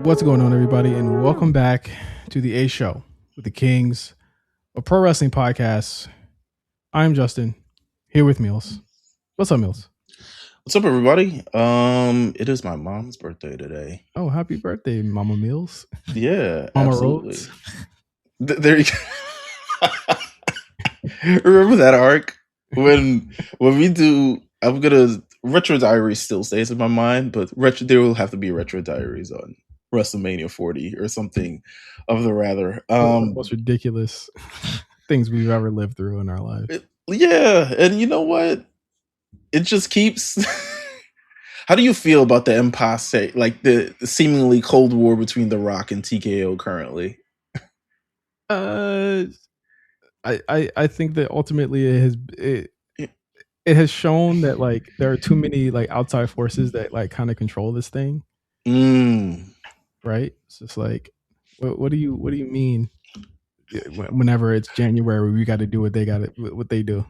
What's going on, everybody, and welcome back to the A Show with the Kings, a pro wrestling podcast. I'm Justin, here with Meelz. What's up, Meelz? What's up, everybody? It is my mom's birthday today. Oh, happy birthday, Mama Meelz. Yeah, Mama absolutely. Rhodes. There you go. Remember that arc when we do? I'm gonna Retro Diaries still stays in my mind, but there will have to be Retro Diaries on WrestleMania 40 or something of the rather. The most ridiculous things we've ever lived through in our life. Yeah, and you know what? It just keeps. How do you feel about the impasse, like the seemingly cold war between The Rock and TKO currently? I think that ultimately it has shown that like there are too many like outside forces that like kind of control this thing. Right? It's just like, what do you mean? Whenever it's January, we got to do what they do.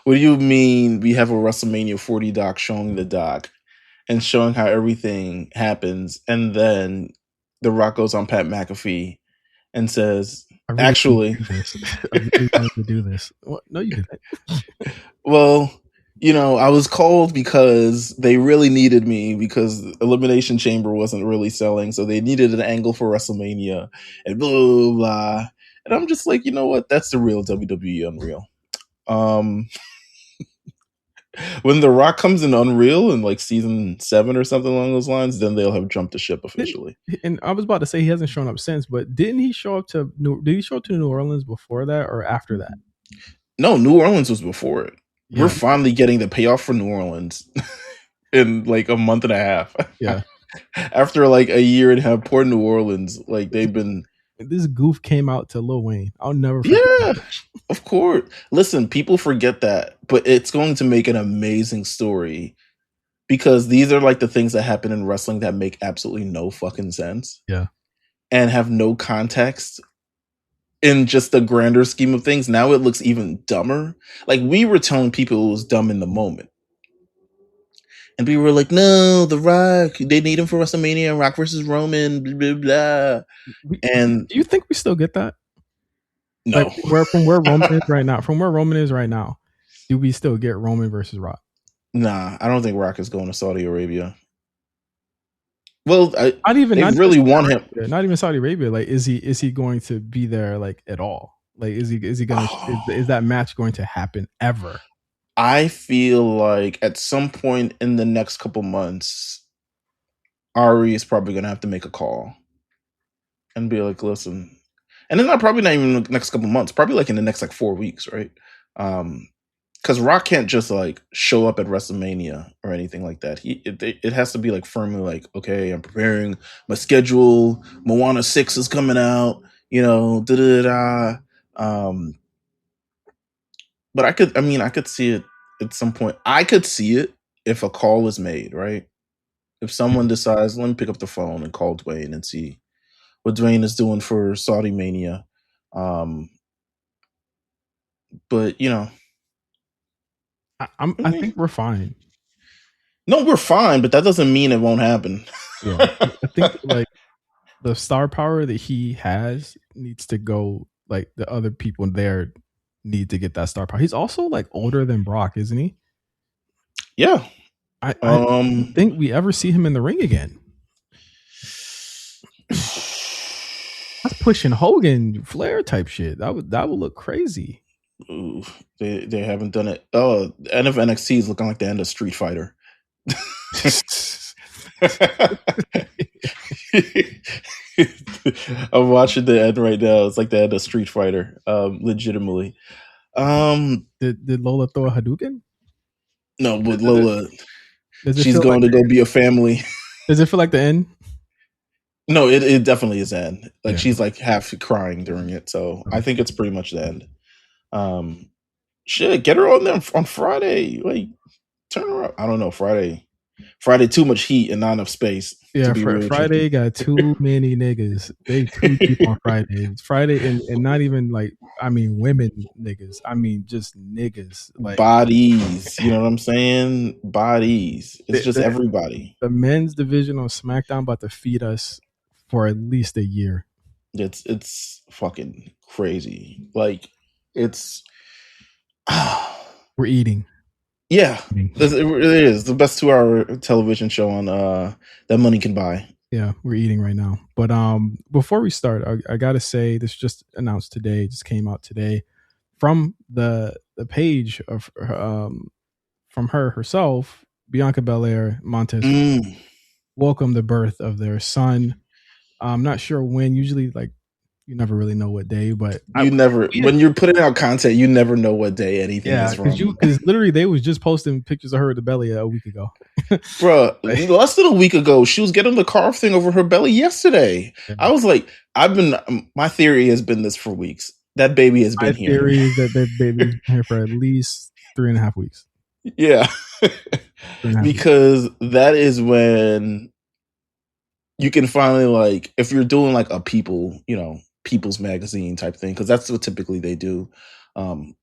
What do you mean? We have a WrestleMania 40 doc showing the doc and showing how everything happens, and then The Rock goes on Pat McAfee and says, "Actually, I really wanted to do this." Well, no, you didn't. Well, you know, I was called because they really needed me because Elimination Chamber wasn't really selling, so they needed an angle for WrestleMania and blah, blah, blah. And I'm just like, you know what? That's the real WWE Unreal. When The Rock comes in Unreal in like season 7 or something along those lines, then they'll have jumped the ship officially. And I was about to say he hasn't shown up since, but didn't he show up to Did he show up to New Orleans before that or after that? No, New Orleans was before it. Yeah. We're finally getting the payoff for New Orleans in like a month and a half. Yeah. After like a year and a half, poor New Orleans, like they've been. This goof came out to Lil Wayne. I'll never forget. Yeah, of course. Listen, people forget that, but it's going to make an amazing story because these are like the things that happen in wrestling that make absolutely no fucking sense. Yeah. And have no context in just the grander scheme of things. Now it looks even dumber. Like we were telling people it was dumb in the moment. And people were like, no, The Rock, they need him for WrestleMania, Rock versus Roman, blah, blah, blah. And do you think we still get that? No. Like from where Roman is right now, do we still get Roman versus Rock? Nah, I don't think Rock is going to Saudi Arabia. Well, they really want him. Not even Saudi Arabia. Like, is he going to be there like at all? Like, is he going to, is that match going to happen ever? I feel like at some point in the next couple months, Ari is probably going to have to make a call and be like, listen, and then probably not even the next couple months, probably like in the next like 4 weeks, right? Because Rock can't just like show up at WrestleMania or anything like that. It has to be like firmly like, okay, I'm preparing my schedule. Moana 6 is coming out, you know, da-da-da. But I could see it at some point. I could see it if a call is made, right? If someone decides, let me pick up the phone and call Dwayne and see what Dwayne is doing for Saudi Mania. But, you know. I think we're fine. No, we're fine, but that doesn't mean it won't happen. Yeah, I think like the star power that he has needs to go. Like the other people there need to get that star power. He's also like older than Brock, isn't he? Yeah. I don't think we ever see him in the ring again. That's pushing Hogan Flair type shit. That would look crazy. Ooh, they haven't done it. Oh, the end of NXT is looking like the end of Street Fighter. I'm watching the end right now. It's like the end of Street Fighter. Legitimately. Did Lola throw a Hadouken? No, but Lola, she's like going to go be a family. Does it feel like the end? No, it definitely is the end. Like she's like half crying during it. So I think it's pretty much the end. Shit, get her on them on Friday. Like, turn her up. I don't know. Friday, too much heat and not enough space to Yeah, be real Friday tricky. got too many niggas. They too deep on Friday. It's Friday and not even like I mean women niggas. I mean just niggas. Like Bodies. You know what I'm saying? Bodies. It's the, just the, everybody. the men's division on SmackDown about to feed us for at least a year. It's fucking crazy. Like, it's We're eating. yeah. It really is the best 2 hour television show on that money can buy. Yeah, we're eating right now. But before we start, I gotta say this just announced today, just came out today from the page of from her herself, Bianca Belair, Montez welcome the birth of their son. I'm not sure when. Usually, like you never really know what day, but You never, when you're putting out content, you never know what day anything yeah, is from. because literally they was just posting pictures of her with the belly a week ago. Bruh, Like, less than a week ago, she was getting the carve thing over her belly yesterday. yeah. I was like, my theory has been this for weeks. That baby has My been here. theory is that that baby's been here for at least 3.5 weeks. Yeah. 3.5 weeks. Because that is when you can finally, like, if you're doing like a people's magazine type thing, because that's what typically they do. You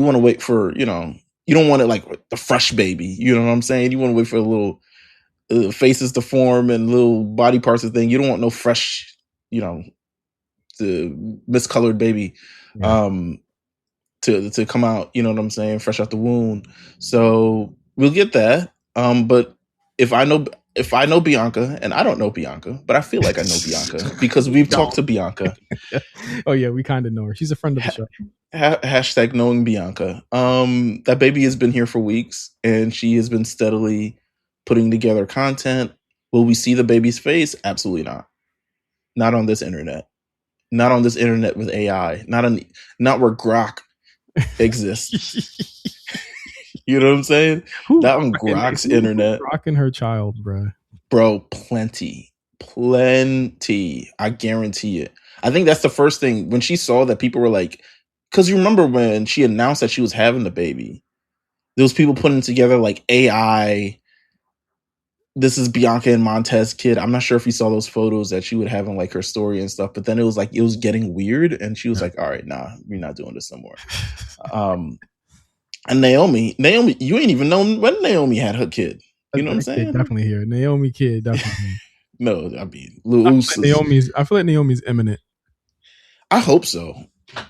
want to wait for, you don't want it like the fresh baby. You know what I'm saying? You want to wait for a little faces to form and little body parts of thing. You don't want no fresh, you know, the miscolored baby Yeah. to come out. You know what I'm saying? Fresh out the wound. So we'll get that. But if I know Bianca, and I don't know Bianca, but I feel like I know Bianca because we've talked to Bianca. Oh yeah, we kind of know her. She's a friend of the show. Hashtag knowing Bianca. That baby has been here for weeks, and she has been steadily putting together content. Will we see the baby's face? Absolutely not. Not on this internet. Not on this internet with AI. Not where Grok exists. You know what I'm saying? Who's Not on Grok's internet. rocking her child, bro? Bro, plenty. I guarantee it. I think that's the first thing when she saw that people were like, because you remember when she announced that she was having the baby, there was people putting together like AI. This is Bianca and Montez kid. I'm not sure if you saw those photos that she would have in like her story and stuff, but then it was getting weird, and she was like, "All right, nah, we're not doing this no more." And Naomi, you ain't even known when Naomi had her kid. You know what I'm saying? Definitely here. Naomi kid, definitely. No, I mean, Lil I feel like Naomi's imminent. I hope so.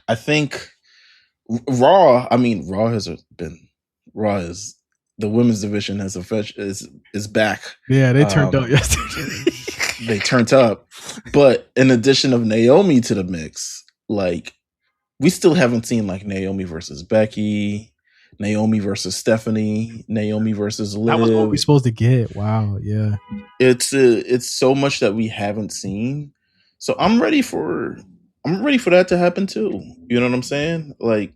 I think Raw. I mean, Raw has been Raw is the women's division is back. Yeah, they turned up yesterday. They turned up, but in addition of Naomi to the mix, like we still haven't seen like Naomi versus Becky, Naomi versus Stephanie, Naomi versus Liv. That was what we're supposed to get. Wow, yeah. It's so much that we haven't seen. So I'm ready for that to happen too. You know what I'm saying? Like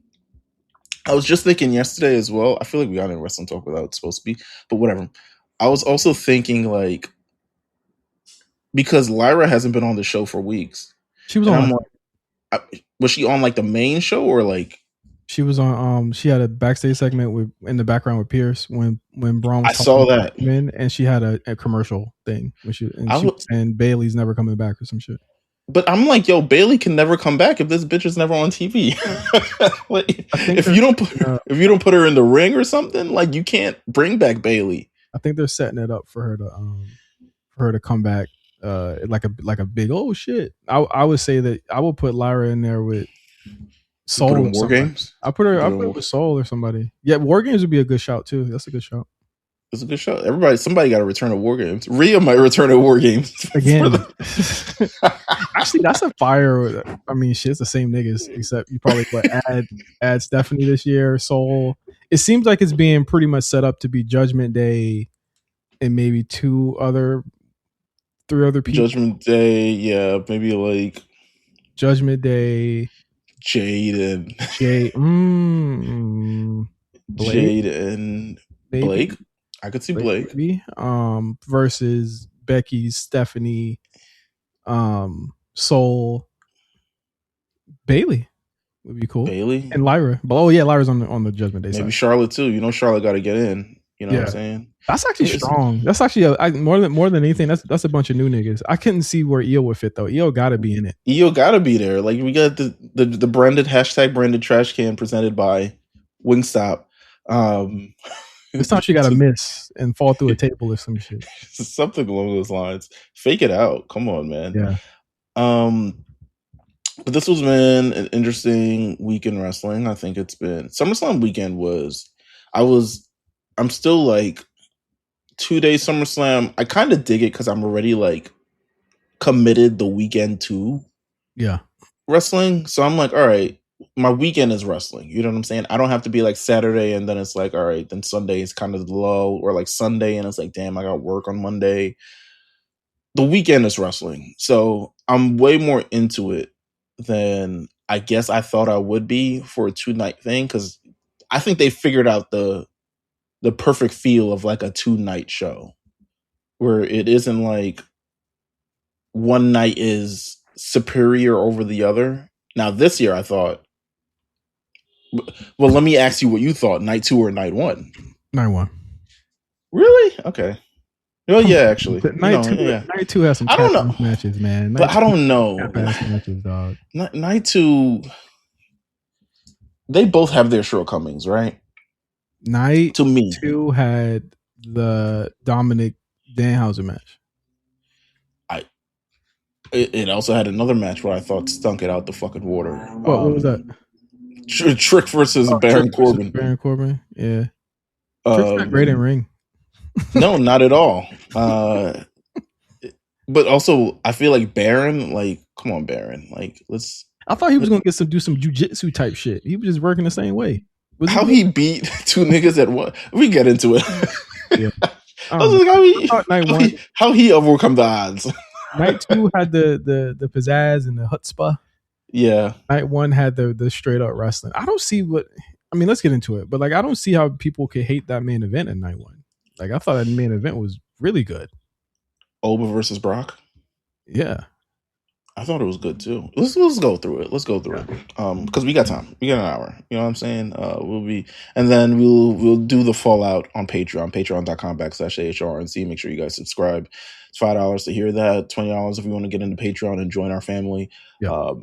I was just thinking yesterday as well. I feel like we got in wrestling talk without it's supposed to be, but whatever. I was also thinking like because Lyra hasn't been on the show for weeks. She was and on. I'm like, was she on like the main show or like? She was on. She had a backstage segment with in the background with Pierce when Braun was I saw that, and she had a commercial thing when and Bailey's never coming back or some shit. But I'm like, yo, Bailey can never come back if this bitch is never on TV. Like, if you don't put her in the ring or something, like you can't bring back Bailey. I think they're setting it up for her to come back like a big oh shit. I would say that I would put Lyra in there with Soul or War Games. I put her with Soul or somebody. Yeah, War Games would be a good shout too. That's a good shout. It's a good show. Somebody got to return to War Games. Rhea might return to War Games again. Actually, that's a fire. I mean, shit, it's the same niggas, except you probably add Stephanie this year, Soul. It seems like it's being pretty much set up to be Judgment Day and maybe 3 other people. Judgment Day, yeah, maybe like Judgment Day, Jade and Blake? Jade and maybe. Blake. I could see Blake. Maybe. Versus Becky, Stephanie, Soul, Bailey. would be cool. Bailey, And Lyra. But oh yeah, Lyra's on the Judgment Day maybe side. Charlotte too. Charlotte got to get in. You know what I'm saying? That's actually strong. That's actually more than anything. That's a bunch of new niggas. I couldn't see where Io would fit though. Io got to be in it. Io got to be there. Like we got the branded #branded trash can presented by Wingstop. This time she got to miss and fall through a table or some shit. Something along those lines. Fake it out. Come on, man. Yeah. But this was, man, an interesting week in wrestling. I think it's been SummerSlam weekend I'm still like 2 day SummerSlam. I kind of dig it because I'm already like committed the weekend to wrestling. So I'm like, all right, my weekend is wrestling. You know what I'm saying? I don't have to be like Saturday and then it's like, all right, then Sunday is kind of low, or like Sunday and it's like, damn, I got work on Monday. The weekend is wrestling. So I'm way more into it than I guess I thought I would be for a 2-night thing, because I think they figured out the perfect feel of like a 2-night show where it isn't like one night is superior over the other. Now this year I thought, well, let me ask you what you thought, night 2 or night 1? Night 1. Really? Okay. Well, yeah, actually. Night 2 has some I don't know matches, man. But I don't know. Matches, dog. Night 2, they both have their shortcomings, right? Night to me 2 had the Dominic Danhauser match. It also had another match where I thought stunk it out the fucking water. What was that? Trick versus Baron Corbin. Baron Corbin, yeah. Trick's not great in ring. No, not at all. But also, I feel like Baron, like, come on, Baron, like, let's. I thought he was gonna do some jujitsu type shit. He was just working the same way. How he beat 2 niggas at one? We get into it. Yeah. I was like, how he overcome the odds. Night 2 had the pizzazz and the chutzpah. Yeah. Night 1 had the straight up wrestling. I don't see let's get into it. But like, I don't see how people could hate that main event in night 1. Like, I thought that main event was really good. Oba versus Brock. Yeah. I thought it was good too. Let's go through it. Because we got time. We got an hour. You know what I'm saying? We'll do the fallout on Patreon. Patreon.com/AHRNC. Make sure you guys subscribe. It's $5 to hear that. $20 if you want to get into Patreon and join our family. Yeah.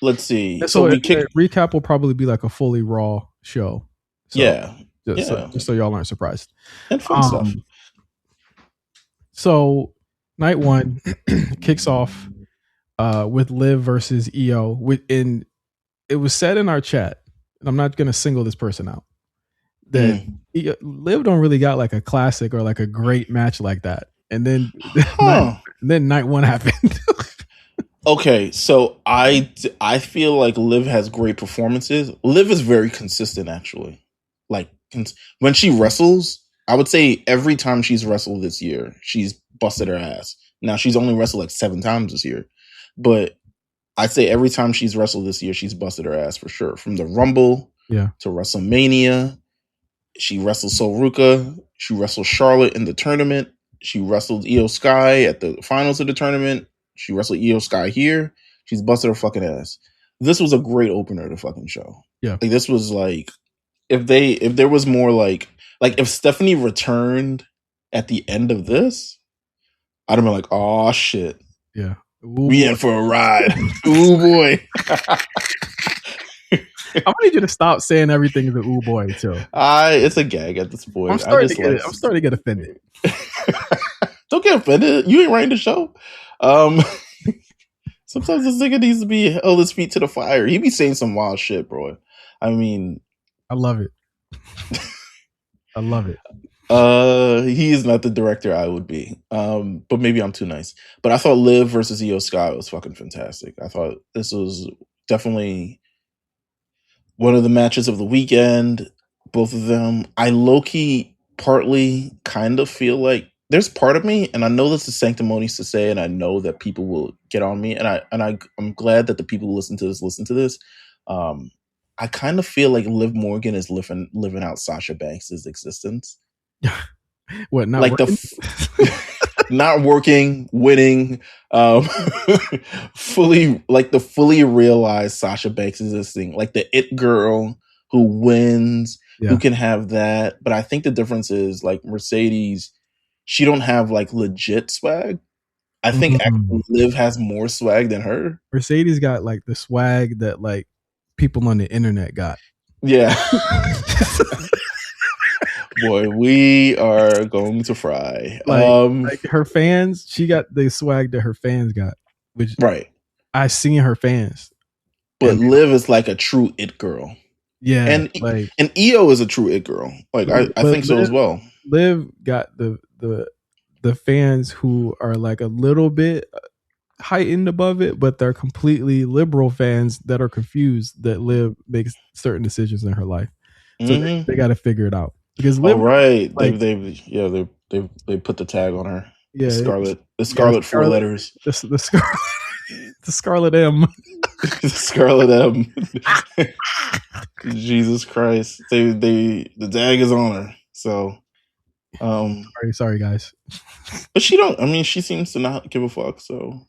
Let's see. So recap will probably be like a fully raw show. So, just so y'all aren't surprised. And fun stuff. So night 1 kicks off with Liv versus Io. And it was said in our chat, and I'm not going to single this person out, that Liv don't really got like a classic or like a great match like that. And then night 1 happened. Okay, so I feel like Liv has great performances. Liv is very consistent, actually. Like, when she wrestles, I would say every time she's wrestled this year, she's busted her ass. Now, she's only wrestled like 7 times this year. But I'd say every time she's wrestled this year, she's busted her ass for sure. From the Rumble to WrestleMania, she wrestled Soruka. She wrestled Charlotte in the tournament. She wrestled Io Sky at the finals of the tournament. She wrestled Io Sky here. She's busted her fucking ass. This was a great opener to the fucking show. Yeah. Like, this was like, if there was more like if Stephanie returned at the end of this, I'd have been like, oh shit. Yeah. Ooh, we in for a ride. Ooh boy. I need you to stop saying everything is an ooh boy too. It's a gag at this point. I'm starting to get offended. Don't get offended. You ain't writing the show. Sometimes this nigga needs to be held his feet to the fire. He be saying some wild shit, bro. I mean, I love it. I love it. He is not the director I would be. But maybe I'm too nice. But I thought Liv versus Io Sky was fucking fantastic. I thought this was definitely one of the matches of the weekend. Both of them. I low-key partly kind of feel like there's part of me, and I know this is sanctimonious to say, and I know that people will get on me, and I'm glad that the people who listen to this. I kind of feel like Liv Morgan is living out Sasha Banks' existence. What? Not like working? not working, winning, um, fully realized Sasha Banks is this thing, like the it girl who wins, who can have that. But I think the difference is like Mercedes, she don't have like legit swag. I think actually Liv has more swag than her. Mercedes got like the swag that like people on the internet got. Yeah. Boy, we are going to fry. Like her fans, she got the swag that her fans got, which right. I seen her fans. But Liv is like a true it girl. Yeah, and EO is a true it girl. Like I think so as well. Liv got the fans who are like a little bit heightened above it, but they're completely liberal fans that are confused that Liv makes certain decisions in her life. So they got to figure it out because Liv, like, they put the tag on her. Yeah, the Scarlet 4 letters. The Scarlet M. The Scarlet M. Jesus Christ. The tag is on her. So sorry guys. But she seems to not give a fuck, so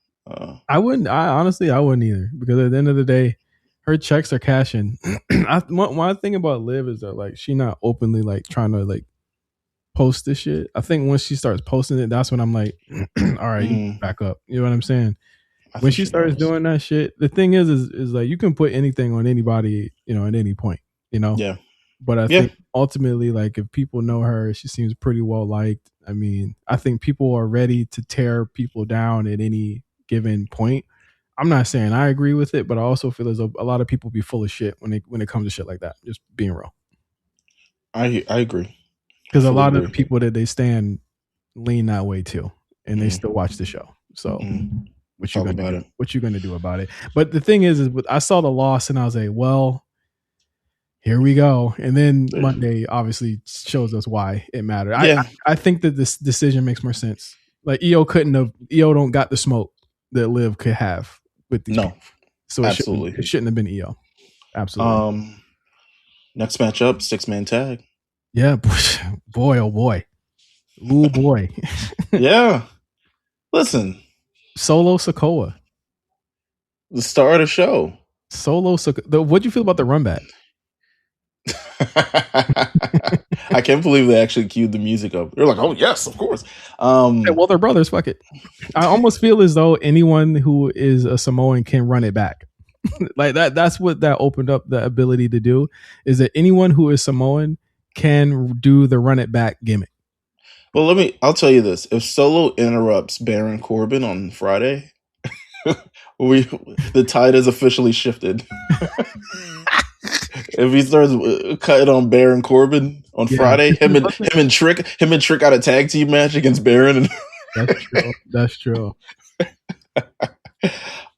I wouldn't either, because at the end of the day, her checks are cashing. One thing about Liv is that like she not openly like trying to like post this shit. I think once she starts posting it, that's when I'm like, all right, you back up. You know what I'm saying? When she starts doing that shit, the thing is like you can put anything on anybody, at any point, Yeah. But I think ultimately, like if people know her, she seems pretty well liked. I mean, I think people are ready to tear people down at any given point. I'm not saying I agree with it, but I also feel there's a lot of people be full of shit when it comes to shit like that. Just being real. I agree. Because a lot of the people that they stand lean that way too, and they still watch the show. So what you gonna do about it? But the thing is I saw the loss and I was like, well, here we go. And then Monday obviously shows us why it mattered. I think that this decision makes more sense. Like EO don't got the smoke that Liv could have with these people. So it shouldn't have been EO. Absolutely. Next matchup, 6-man tag. Yeah, boy, oh boy. Ooh boy. Yeah. Listen. Solo Sikoa. The star of the show. Solo Sikoa. What'd you feel about the run back? I can't believe they actually queued the music up. They're like, oh yes, of course. Well, they're brothers. Fuck it. I almost feel as though anyone who is a Samoan can run it back. Like that's what that opened up the ability to do, is that anyone who is Samoan can do the run it back gimmick. Well, I'll tell you this. If Solo interrupts Baron Corbin on Friday, the tide has officially shifted. If he starts cutting on Baron Corbin on Friday, him and Trick got a tag team match against Baron. That's true.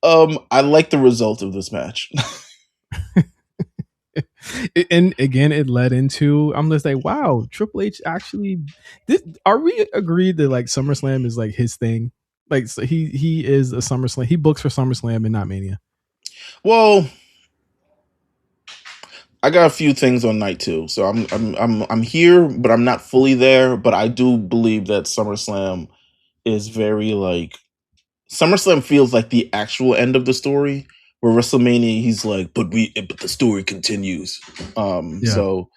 I like the result of this match. And again, it led into, I'm just like, wow, Triple H actually. Are we agreed that like SummerSlam is like his thing? Like so he is a SummerSlam. He books for SummerSlam and not Mania. Well, I got a few things on night 2, so I'm here, but I'm not fully there. But I do believe that SummerSlam is very like SummerSlam feels like the actual end of the story. Where WrestleMania, he's like, but the story continues. So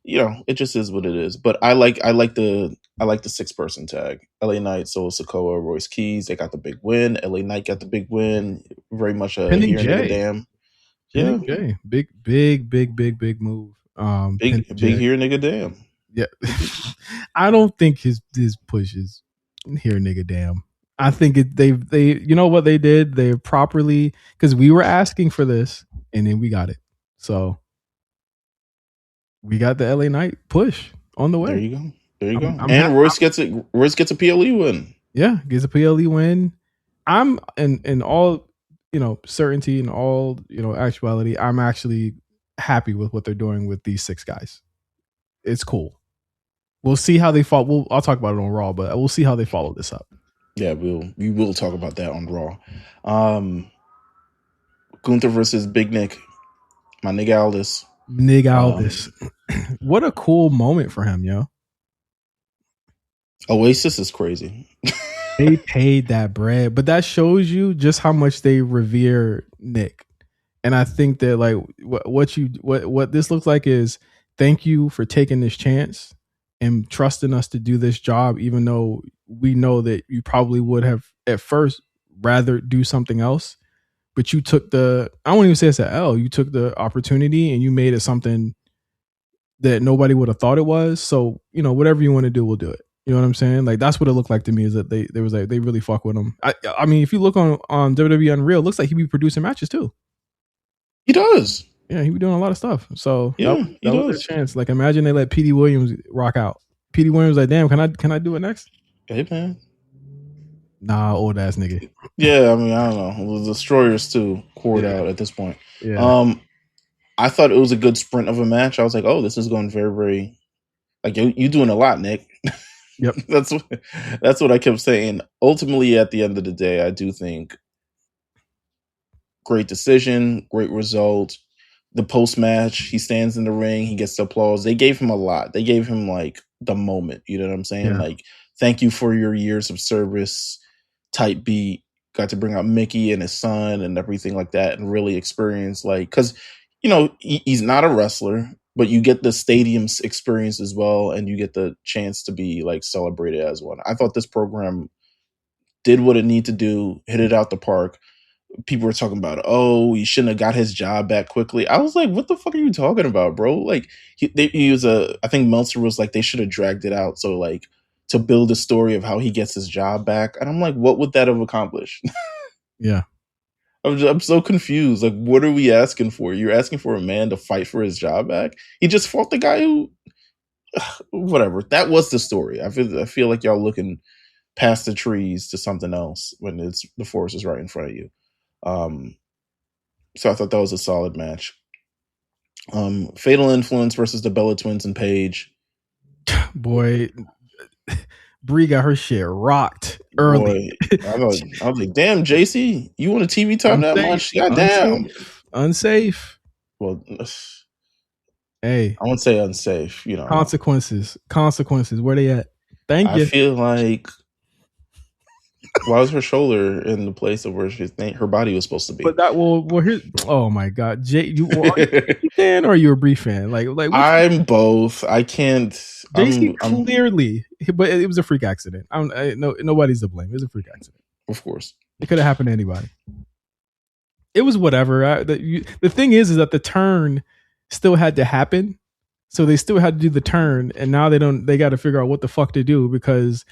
it just is what it is. But I like the 6-person tag. LA Knight, Solo Sikoa, Royce Keys. They got the big win. LA Knight got the big win. Very much a here nigga damn. Yeah, Jay. Big move. Big here nigga damn. Yeah, I don't think his push is here nigga damn. I think they you know what they did? They properly, because we were asking for this and then we got it. So we got the LA Knight push on the way. There you go. And Royce gets a PLE win. Yeah, gets a PLE win. I'm in all certainty and all actuality, I'm actually happy with what they're doing with these 6 guys. It's cool. We'll see how they fall. I'll talk about it on Raw, but we'll see how they follow this up. Yeah, we will talk about that on Raw. Gunther versus Big Nick, my nigga Aldis. What a cool moment for him, yo. Oasis is crazy. They paid that bread, but that shows you just how much they revere Nick. And I think that like what this looks like is thank you for taking this chance and trusting us to do this job, even though we know that you probably would have at first rather do something else. But you took I won't even say it's an L. You took the opportunity and you made it something that nobody would have thought it was. So, whatever you want to do, we'll do it. You know what I'm saying? Like that's what it looked like to me is that they was like they really fuck with him. I mean, if you look on WWE Unreal, it looks like he be producing matches too. He does. Yeah, he be doing a lot of stuff. So yeah, that was their chance. Like imagine they let Petey Williams rock out. Petey Williams like, damn, can I do it next? Hey man. Nah, old ass nigga. Yeah, I mean, I don't know. The Destroyers too poured out at this point. Yeah. I thought it was a good sprint of a match. I was like, oh, this is going very, very like you doing a lot, Nick. Yep. That's what I kept saying. Ultimately, at the end of the day, I do think great decision, great result. The post match, he stands in the ring, he gets the applause. They gave him a lot. They gave him like the moment. You know what I'm saying? Yeah. Like, thank you for your years of service. Type beat. Got to bring out Mickey and his son and everything like that, and really experience like because he's not a wrestler, but you get the stadium experience as well, and you get the chance to be like celebrated as one. I thought this program did what it needed to do, hit it out the park. People were talking about, oh, he shouldn't have got his job back quickly. I was like, what the fuck are you talking about, bro? Like, he was I think Meltzer was like, they should have dragged it out. So, like, to build a story of how he gets his job back. And I'm like, what would that have accomplished? Yeah. I'm so confused. Like, what are we asking for? You're asking for a man to fight for his job back? He just fought the guy who, whatever. That was the story. I feel like y'all looking past the trees to something else when the forest is right in front of you. So I thought that was a solid match. Fatal Influence versus the Bella Twins and Paige. Boy, Brie got her shit rocked early. Boy, I was like, damn, JC, you want a TV time that much? Goddamn. Unsafe. Well, hey, I won't say unsafe. Consequences. Where they at? Thank you. I feel like why was her shoulder in the place of where her body was supposed to be? But here's oh my god, Jay, you are you a fan or are you a Brie fan? Like I'm both. I can't. JC clearly, but it was a freak accident. Nobody's to blame. It was a freak accident. Of course, it could have happened to anybody. It was whatever. The thing is that the turn still had to happen, so they still had to do the turn, and now they got to figure out what the fuck to do because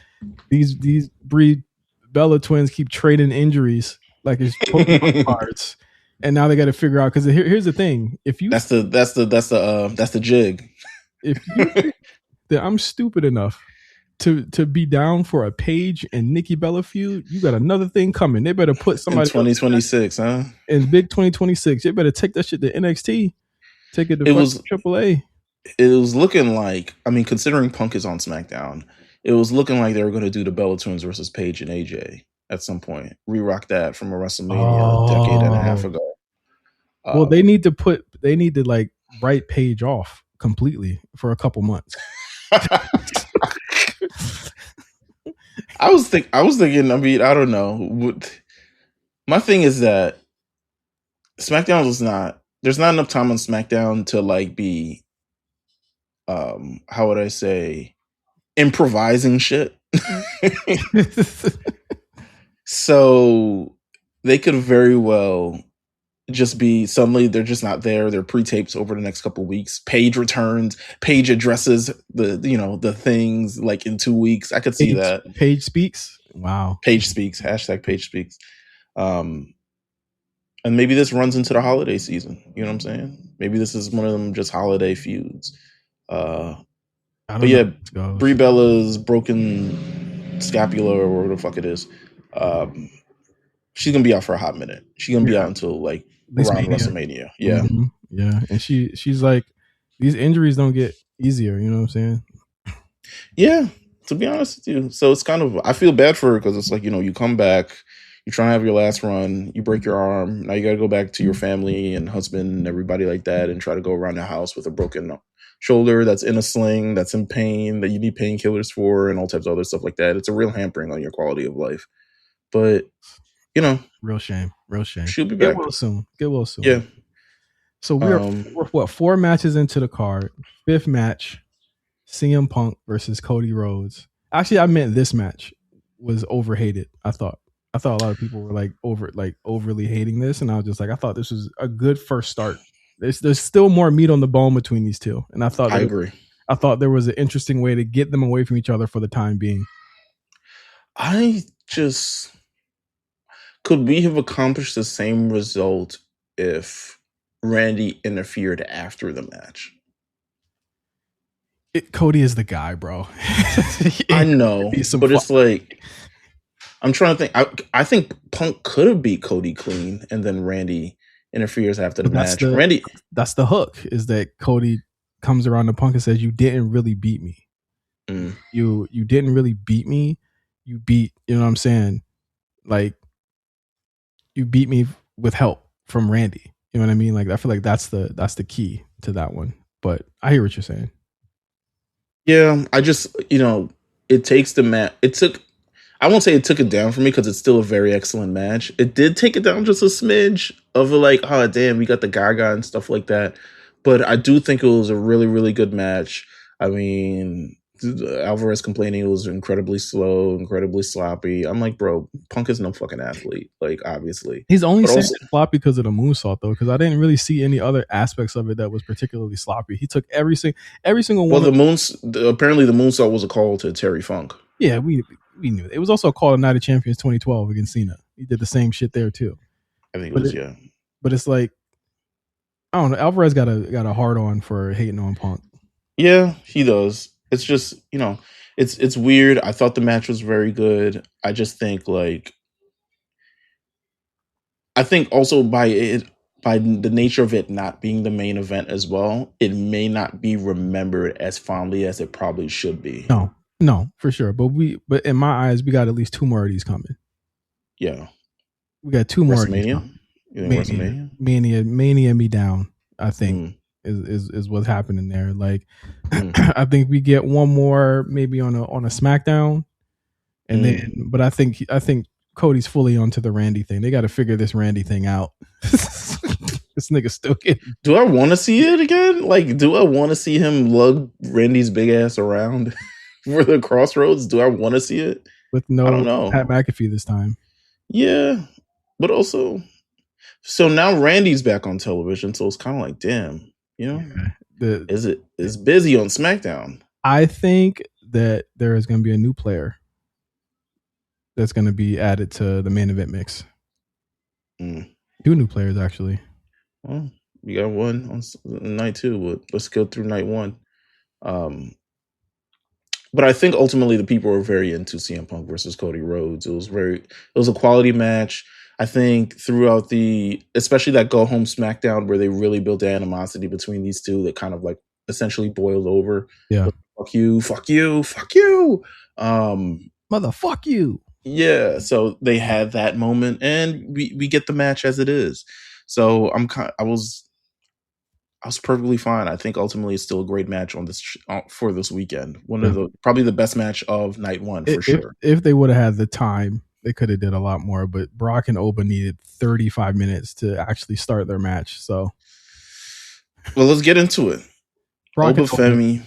these Brie Bella Twins keep trading injuries like it's Pokemon cards, and now they got to figure out because here's the thing: if you that's the jig. If you think that I'm stupid enough to be down for a Paige and Nikki Bella feud, you got another thing coming. They better put somebody in 2026, huh? In big 2026, they better take that shit to NXT, take it to AAA. It was looking like, I mean, considering Punk is on SmackDown, it was looking like they were going to do the Bella Twins versus Paige and AJ at some point. Re-rock that from a WrestleMania a decade and a half ago. Well, they need to like write Paige off completely for a couple months. I was thinking, I mean, I don't know. My thing is that SmackDown there's not enough time on SmackDown to like be, how would I say, improvising shit. So they could very well just be suddenly they're just not there. They're pre-tapes over the next couple of weeks. Paige returns. Paige addresses the things like in 2 weeks. I could see that. Paige speaks. Wow. Paige speaks. #Paige speaks. And maybe this runs into the holiday season. You know what I'm saying? Maybe this is one of them just holiday feuds. But yeah, Brie Bella's broken scapula or whatever the fuck it is. She's gonna be out for a hot minute. She's gonna be out until like around WrestleMania. Yeah. Mm-hmm. Yeah. And she's like, these injuries don't get easier, you know what I'm saying? Yeah, to be honest with you. So it's kind of, I feel bad for her because it's like, you come back, you try and have your last run, you break your arm, now you gotta go back to your family and husband and everybody like that and try to go around the house with a broken shoulder that's in a sling, that's in pain, that you need painkillers for, and all types of other stuff like that. It's a real hampering on your quality of life. But real shame. she'll be Get back. well soon. Yeah. So we're what, 4 matches into the card. 5th match, CM Punk versus Cody Rhodes. Actually, I meant this match was overhated. I thought a lot of people were overly hating this, and I was just like, I thought this was a good first start. There's still more meat on the bone between these two, and I agree. I thought there was an interesting way to get them away from each other for the time being. Could we have accomplished the same result if Randy interfered after the match? Cody is the guy, bro. I know, but it's like, I'm trying to think. I think Punk could have beat Cody clean, and then Randy interferes after the match. That's the hook, is that Cody comes around to Punk and says, "You didn't really beat me. You didn't really beat me. You beat, you know what I'm saying? Like, you beat me with help from Randy. You know what I mean? Like, I feel like that's the key to that one. But I hear what you're saying. Yeah, I just, it takes the match. I won't say it took it down for me, because it's still a very excellent match. It did take it down just a smidge of like, oh damn, we got the Gaga and stuff like that. But I do think it was a really, really good match. I mean, Alvarez complaining it was incredibly slow, incredibly sloppy. I'm like, bro, Punk is no fucking athlete. Like, obviously, he's only saying sloppy because of the moonsault, though. Because I didn't really see any other aspects of it that was particularly sloppy. He took every single one. Well, apparently the moonsault was a call to Terry Funk. Yeah, we knew it was also a call to Night of Champions 2012 against Cena. He did the same shit there too. I think it was. But it's like, I don't know. Alvarez got a hard on for hating on Punk. Yeah, he does. It's just, it's weird. I thought the match was very good. I just think also by the nature of it not being the main event as well, it may not be remembered as fondly as it probably should be. No, for sure. But in my eyes, we got at least 2 more of these coming. Yeah. We got 2 more. WrestleMania? Mania me down, I think. Is what's happening there. Like, I think we get one more maybe on a SmackDown, and then. But I think Cody's fully onto the Randy thing. They got to figure this Randy thing out. This nigga still getting. Do I want to see it again? Like, do I want to see him lug Randy's big ass around for the Crossroads? Do I want to see it? With no, I don't know. Pat McAfee this time. Yeah, but also, so now Randy's back on television, so it's kind of like, damn. It's busy on SmackDown. I think that there is going to be a new player that's going to be added to the main event mix. 2 new players, actually. Well, we got one on night 2, but let's go through night 1. But I think ultimately the people were very into CM Punk versus Cody Rhodes. It was a quality match. I think throughout especially that go home SmackDown where they really built the animosity between these two that kind of like essentially boiled over. Yeah. Fuck you. Motherfuck you. Yeah. So they had that moment, and we get the match as it is. So I was perfectly fine. I think ultimately it's still a great match on this for this weekend. One of probably the best match of night 1 for sure. If they would have had the time, they could have did a lot more, but Brock and Oba needed 35 minutes to actually start their match. So, well, let's get into it. Brock Oba Femi,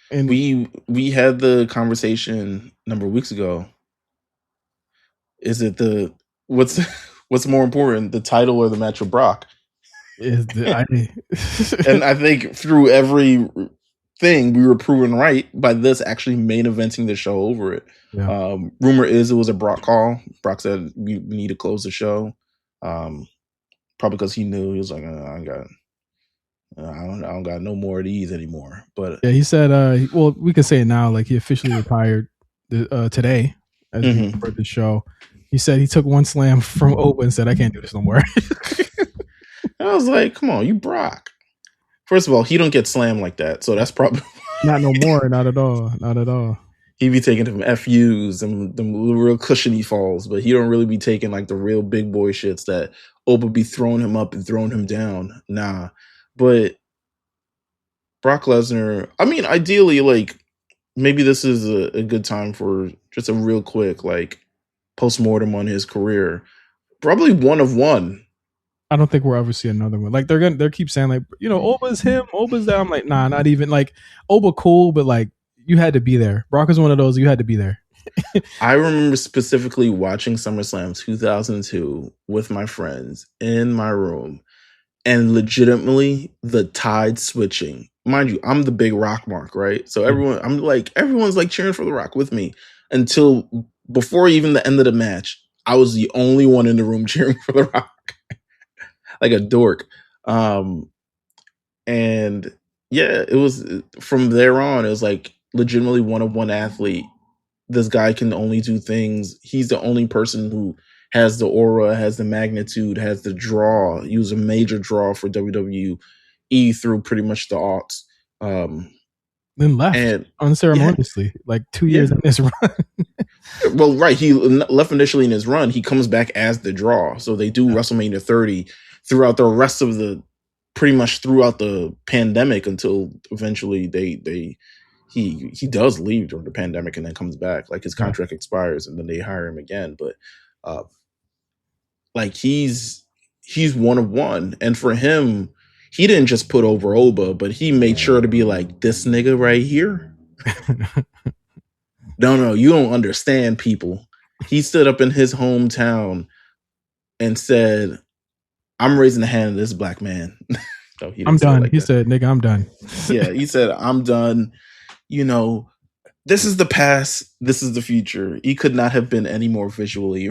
and we had the conversation a number of weeks ago. Is it what's more important, the title or the match with Brock? And I think through every thing we were proven right by this actually main eventing the show over it. Yeah. Rumor is it was a Brock call. Brock said we need to close the show. Probably because he knew, he was like, I don't got no more of these anymore. But yeah, he said, well, we can say it now, like he officially retired today as we record the show. He said he took one slam from Oba and said, I can't do this no more. I was like, come on, you Brock. First of all, he don't get slammed like that, so that's probably not no more. Not at all. He be taking them FUs and them real cushiony falls, but he don't really be taking like the real big boy shits that Oba be throwing him up and throwing him down. Nah, but Brock Lesnar. I mean, ideally, like maybe this is a good time for just a real quick like postmortem on his career. Probably one of one. I don't think we'll ever see another one. Like they keep saying like, Oba's him, Oba's that. I'm like, nah, not even. Like Oba cool, but like you had to be there. Brock is one of those, you had to be there. I remember specifically watching SummerSlam 2002 with my friends in my room, and legitimately the tide switching. Mind you, I'm the big Rock mark, right? So everyone's like cheering for the Rock with me until before even the end of the match. I was the only one in the room cheering for the Rock, like a dork. And yeah, it was from there on. It was like legitimately one of one athlete. This guy can only do things. He's the only person who has the aura, has the magnitude, has the draw. He was a major draw for WWE through pretty much the aughts. Then left And unceremoniously, like 2 years in this run. Well, right. He left initially in his run. He comes back as the draw. So they do WrestleMania 30 throughout the rest of the, pretty much throughout the pandemic until eventually he does leave during the pandemic and then comes back. Like his contract expires and then they hire him again. But like he's one of one. And for him, he didn't just put over Oba, but he made sure to be like, this nigga right here. No, you don't understand, people. He stood up in his hometown and said, I'm raising the hand of this black man. No, I'm done. He said, nigga, I'm done. Yeah, he said, I'm done. This is the past. This is the future. He could not have been any more visually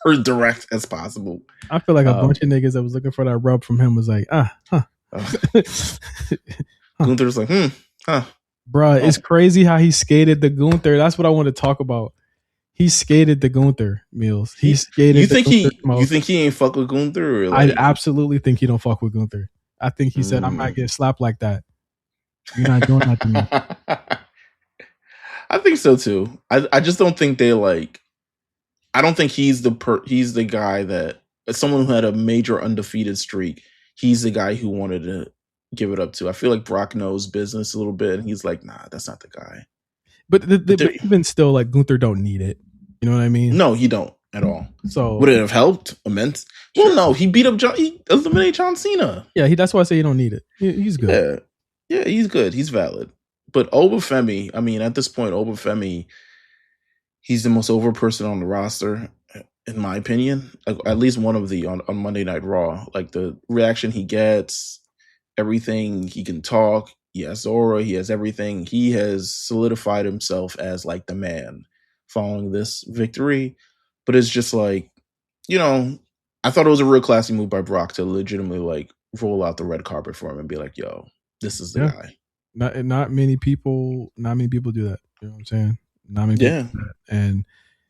or direct as possible. I feel like a bunch of niggas that was looking for that rub from him was like, Gunther's like, Bruh, it's crazy how he skated the Gunther. That's what I want to talk about. He skated the Gunther, Meelz. He skated. You think he ain't fuck with Gunther? Or like, I absolutely think he don't fuck with Gunther. I think he said, I'm not getting slapped like that. You're not doing that to me. I think so too. I just don't think they like. I don't think he's the guy that, as someone who had a major undefeated streak, he's the guy who wanted to give it up to. I feel like Brock knows business a little bit, and he's like, nah, that's not the guy. But even still, like Gunther don't need it. You know what I mean? No, he don't at all. So would it have helped immense? Well, no, he beat up he eliminated John Cena. Yeah, that's why I say he don't need it. He's good. Yeah, he's good. He's valid. But Oba Femi, I mean, at this point, Oba Femi, he's the most over person on the roster, in my opinion. Like, at least one of the on Monday Night Raw. Like the reaction he gets, everything, he can talk. He has aura. He has everything. He has solidified himself as like the man following this victory. But it's just like, I thought it was a real classy move by Brock to legitimately like roll out the red carpet for him and be like, yo, this is the guy. Not many people do that. You know what I'm saying? Not many people do that. And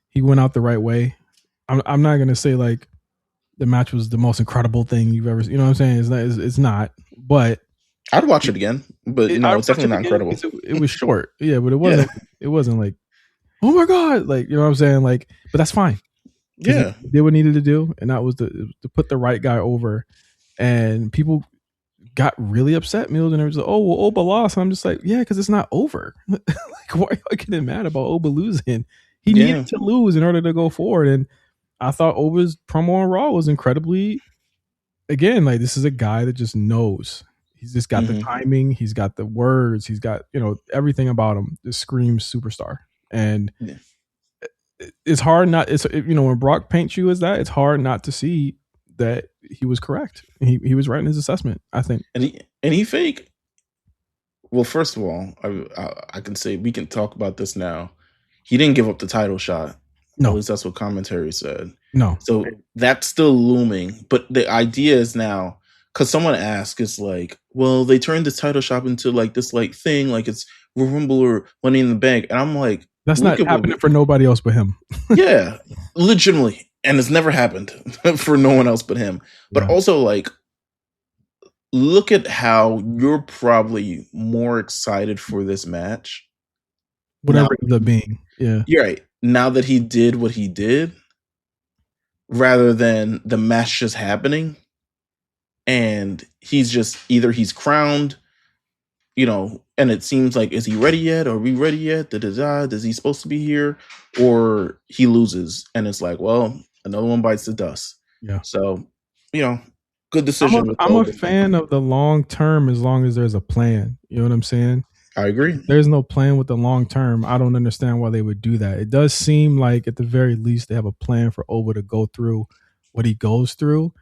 he went out the right way. I'm not gonna say like the match was the most incredible thing you've ever seen. You know what I'm saying? It's not, but I'd watch it again. But it's definitely not incredible. It was short. Yeah, but it wasn't it wasn't like, oh my God, like, you know what I'm saying? Like, but that's fine. Yeah. He did what he needed to do, and that was to put the right guy over. And people got really upset, Meelz, and they was like, oh, well, Oba lost. And I'm just like, yeah, because it's not over. Like, why are you getting mad about Oba losing? He needed to lose in order to go forward. And I thought Oba's promo on Raw was incredibly, again, like, this is a guy that just knows. He's just got the timing. He's got the words. He's got, everything about him just screams superstar. And it's hard not, when Brock paints you as that, it's hard not to see that he was correct. He was right in his assessment, I think. And he fake. Well, first of all, I can say, we can talk about this now. He didn't give up the title shot. No. At least that's what commentary said. No. So that's still looming. But the idea is now, because someone asked, it's like, well, they turned this title shot into like this like thing, like it's Rumble or Money in the Bank. And I'm like, that's not happening for nobody else but him. Yeah, legitimately. And it's never happened for no one else but him. But also, like, look at how you're probably more excited for this match. Whatever it ends up being. Yeah. You're right. Now that he did what he did, rather than the match just happening, and he's just, either he's crowned, and it seems like, is he ready yet? Are we ready yet? Is he supposed to be here? Or he loses, and it's like, well, another one bites the dust. Yeah. So, good decision with the I'm a Oba thing. fan of the long term as long as there's a plan. You know what I'm saying? I agree. If there's no plan with the long term, I don't understand why they would do that. It does seem like at the very least they have a plan for Oba to go through what he goes through.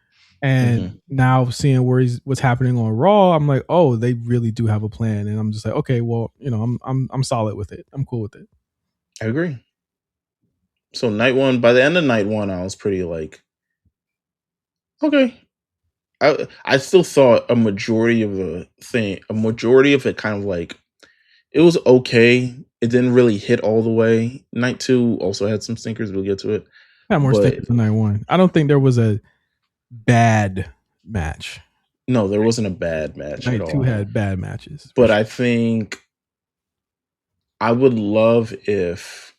And now seeing what's happening on Raw, I'm like, oh, they really do have a plan. And I'm just like, okay, well, I'm solid with it. I'm cool with it. I agree. So by the end of night one, I was pretty like, okay. I still thought a majority of it kind of like, it was okay. It didn't really hit all the way. Night two also had some stinkers. We'll get to it. I had more stinkers than night one. I don't think there was a bad match. No, there wasn't a bad match at all. Night two had bad matches. But I think I would love if,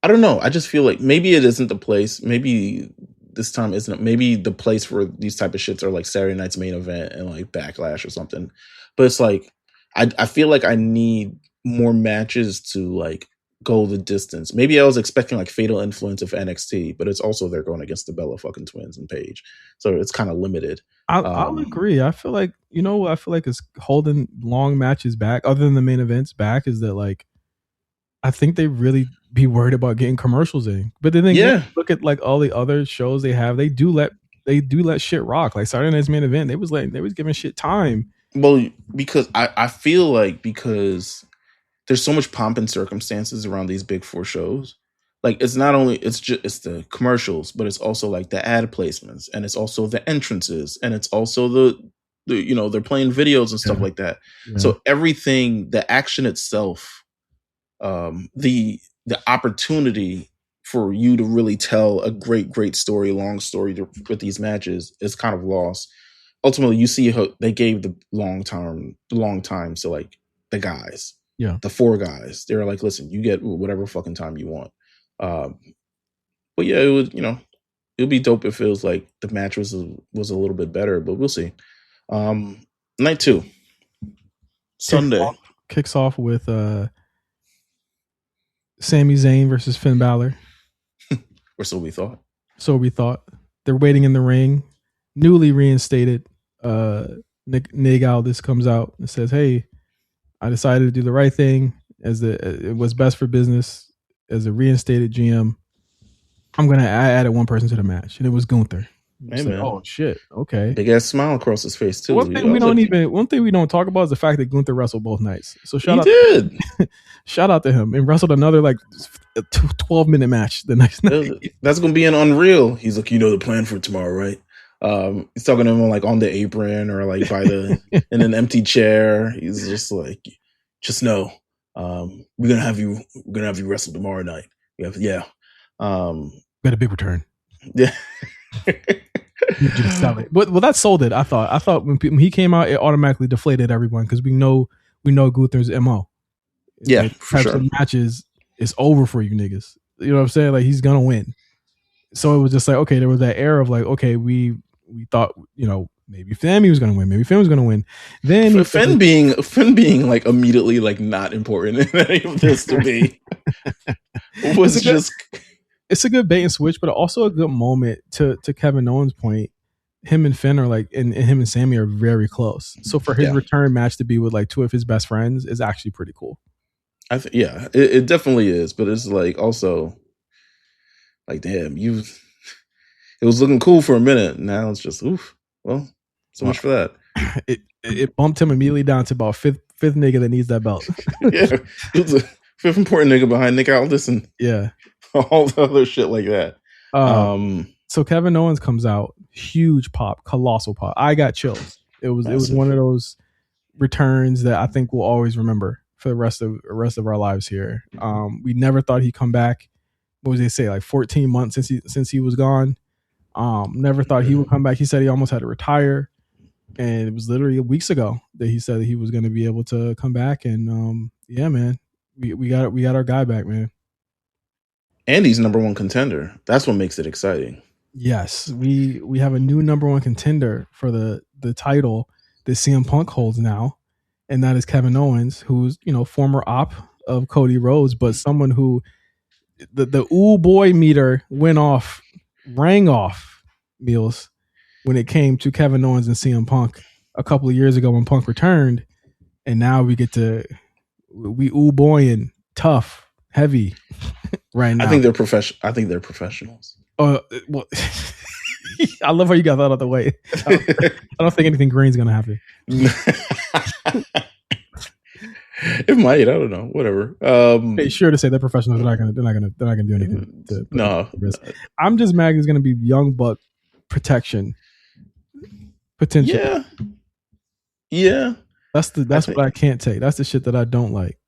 I don't know. I just feel like maybe it isn't the place. Maybe this time isn't. Maybe the place for these type of shits are like Saturday night's main event and like Backlash or something. But it's like, I feel like I need more matches to like go the distance. Maybe I was expecting like Fatal Influence of NXT, but it's also they're going against the Bella fucking Twins and Paige, so it's kind of limited. I'll agree. I feel like I feel like it's holding long matches back, other than the main events back, is that like I think they really be worried about getting commercials in. But then look at like all the other shows they have, they do let shit rock. Like Saturday Night's Main Event, they was giving shit time. Well, because I feel like because there's so much pomp and circumstances around these big four shows. Like it's not only it's the commercials, but it's also like the ad placements, and it's also the entrances, and it's also the they're playing videos and stuff like that. Yeah. So everything, the action itself, the opportunity for you to really tell a great story, long story with these matches is kind of lost. Ultimately, you see how they gave the long time. So like the guys, the four guys, they're like, listen, you get whatever fucking time you want. But yeah, it would, it'd be dope if it was like the match was a little bit better, but we'll see. Night two, Sunday kicks off with Sami Zayn versus Finn Balor. Or so we thought. They're waiting in the ring. Newly reinstated Nick Aldis comes out and says, hey, I decided to do the right thing it was best for business as a reinstated GM. I added one person to the match, and it was Gunther. Hey, like, oh shit, okay. Big ass smile across his face too. One thing we don't talk about is the fact that Gunther wrestled both nights. So shout out to him, and wrestled another like 12-minute match the next night. That's gonna be an Unreal. He's like, the plan for tomorrow, right? He's talking to him like on the apron or like by in an empty chair. He's just like, just know, we're gonna have you wrestle tomorrow night. Got a big return. Yeah. Well, that sold it. I thought when he came out, it automatically deflated everyone because we know Gunther's MO. Yeah, like, for sure. Matches, it's over for you niggas. You know what I'm saying? Like he's gonna win. So it was just like, okay, there was that air of like, okay, we thought, maybe Femi was gonna win, maybe Finn was gonna win. Then Finn being like immediately like not important in any of this to me was just. It's a good bait and switch, but also a good moment to Kevin Owens' point. Him and Finn are like, and him and Sammy are very close. So for his return match to be with like two of his best friends is actually pretty cool. It definitely is, but it's like also like, damn, it was looking cool for a minute. Now it's just oof. Well, so much for that. It bumped him immediately down to about fifth nigga that needs that belt. Yeah, it was a fifth important nigga behind Nick Aldis and all the other shit like that. So Kevin Owens comes out, huge pop, colossal pop. I got chills. It was one of those returns that I think we'll always remember for the rest of our lives here. We never thought he'd come back. What was they say, like 14 months since he was gone? Never thought he would come back. He said he almost had to retire, and it was literally weeks ago that he said that he was going to be able to come back. And yeah, man, we got our guy back, man. And he's number one contender. That's what makes it exciting. Yes, we have a new number one contender for the title that CM Punk holds now, and that is Kevin Owens, who's former op of Cody Rhodes, but someone who the ooh boy meter rang off, Meelz, when it came to Kevin Owens and CM Punk a couple of years ago when Punk returned, and now we ooh boy and tough, heavy right now. I think they're professionals. Well, I love how you got that out of the way. I don't think anything green's gonna happen. It might. I don't know. Whatever. It's sure to say they're professionals. They're not gonna do anything. No. I'm just mad. There's gonna be young buck protection potential. Yeah. That's what I can't take. That's the shit that I don't like.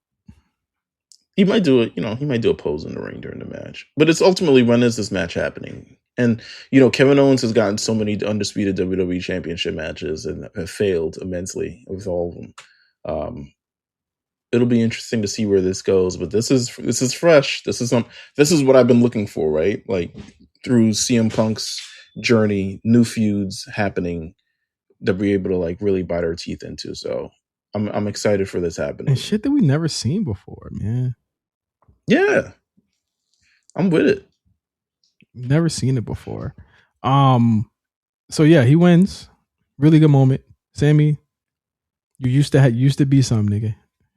He might do it. He might do a pose in the ring during the match. But it's ultimately, when is this match happening? And Kevin Owens has gotten so many undisputed WWE Championship matches and have failed immensely with all of them. It'll be interesting to see where this goes, but this is fresh. This is what I've been looking for, right? Like, through CM Punk's journey, new feuds happening that we're able to like really bite our teeth into. So I'm excited for this happening. And shit that we never seen before, man. Yeah, I'm with it. Never seen it before. So yeah, he wins. Really good moment, Sammy. You used to be some nigga.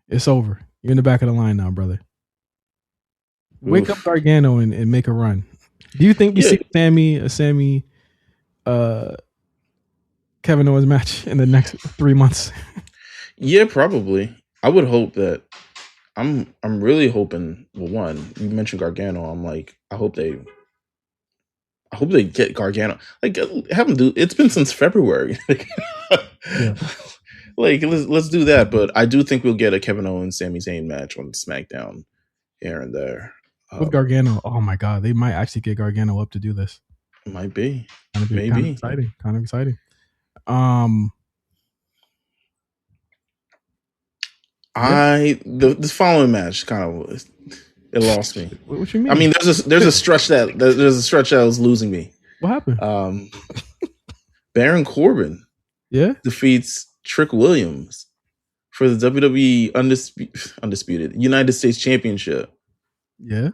It's over. You're in the back of the line now, brother. Wake up Gargano and make a run. Do you think we see a Sammy Kevin Owens match in the next 3 months? Yeah, probably. I would hope that. I'm really hoping. Well, one, you mentioned Gargano. I'm like, I hope they get Gargano. Like, have them do. It's been since February. Yeah. Like, let's do that. But I do think we'll get a Kevin Owens Sami Zayn match on SmackDown here and there. With Gargano, oh my god, they might actually get Gargano up to do this. Might be. Maybe. Kind of exciting. This following match kind of it lost me. What you mean? I mean, there's a stretch that was losing me. What happened? Baron Corbin, defeats Trick Williams for the WWE undisputed United States Championship. Yeah.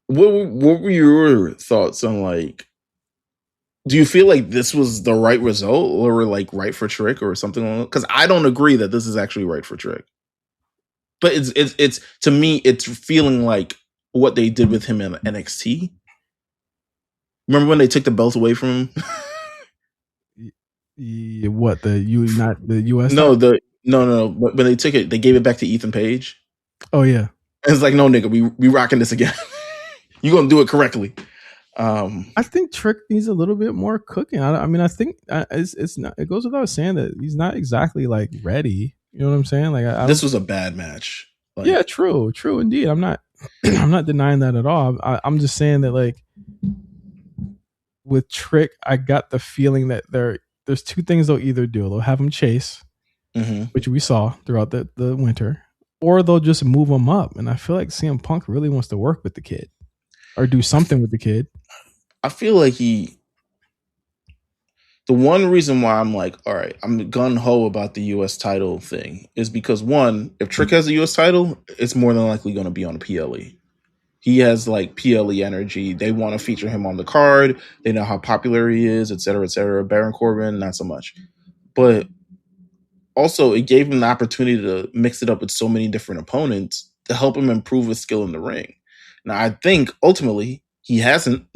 What were your thoughts on, like? Do you feel like this was the right result, or like right for Trick, or something? Because I don't agree that this is actually right for Trick. But it's to me, it's feeling like what they did with him in NXT. Remember when they took the belt away from him? What, the US? No. But when they took it, they gave it back to Ethan Page. Oh yeah. And it's like, no, nigga, we rocking this again. You gonna do it correctly. I think Trick needs a little bit more cooking. I mean, I think it's not. It goes without saying that he's not exactly like ready. You know what I'm saying? Like, this was a bad match. Like, yeah, true indeed. I'm not denying that at all. I'm just saying that, like, with Trick, I got the feeling that there's two things they'll either do. They'll have him chase, which we saw throughout the winter, or they'll just move him up. And I feel like CM Punk really wants to work with the kid or do something with the kid. I feel like the one reason why I'm like, all right, I'm gung-ho about the U.S. title thing is because, one, if Trick has a U.S. title, it's more than likely going to be on a PLE. He has like PLE energy. They want to feature him on the card. They know how popular he is, et cetera, et cetera. Baron Corbin, not so much. But also, it gave him the opportunity to mix it up with so many different opponents to help him improve his skill in the ring. Now, I think ultimately he hasn't.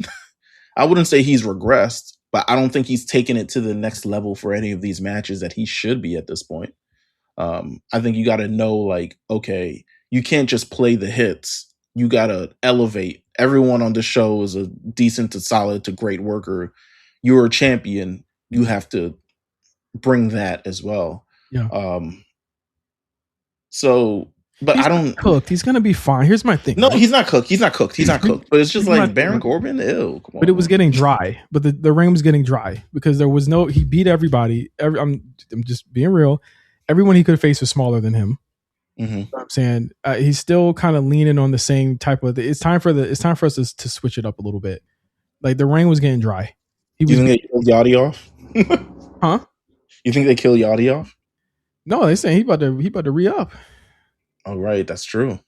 I wouldn't say he's regressed, but I don't think he's taken it to the next level for any of these matches that he should be at this point. I think you got to know, like, okay, you can't just play the hits. You got to elevate. Everyone on the show is a decent to solid to great worker. You're a champion. You have to bring that as well. Yeah. So, but he's I don't cooked. He's gonna be fine. Here's my thing. No, right? He's not cooked. But it's just like Baron Corbin. Ew. Come on. But it was getting dry. But the ring was getting dry because there was no. He beat everybody. I'm just being real. Everyone he could face was smaller than him. Mm-hmm. You know what I'm saying he's still kind of leaning on the same type of. It's time for us to switch it up a little bit. Like, the ring was getting dry. You think they killed Yachty off? Huh? You think they killed Yachty off? No, they saying he about to re-up. Oh, right, that's true.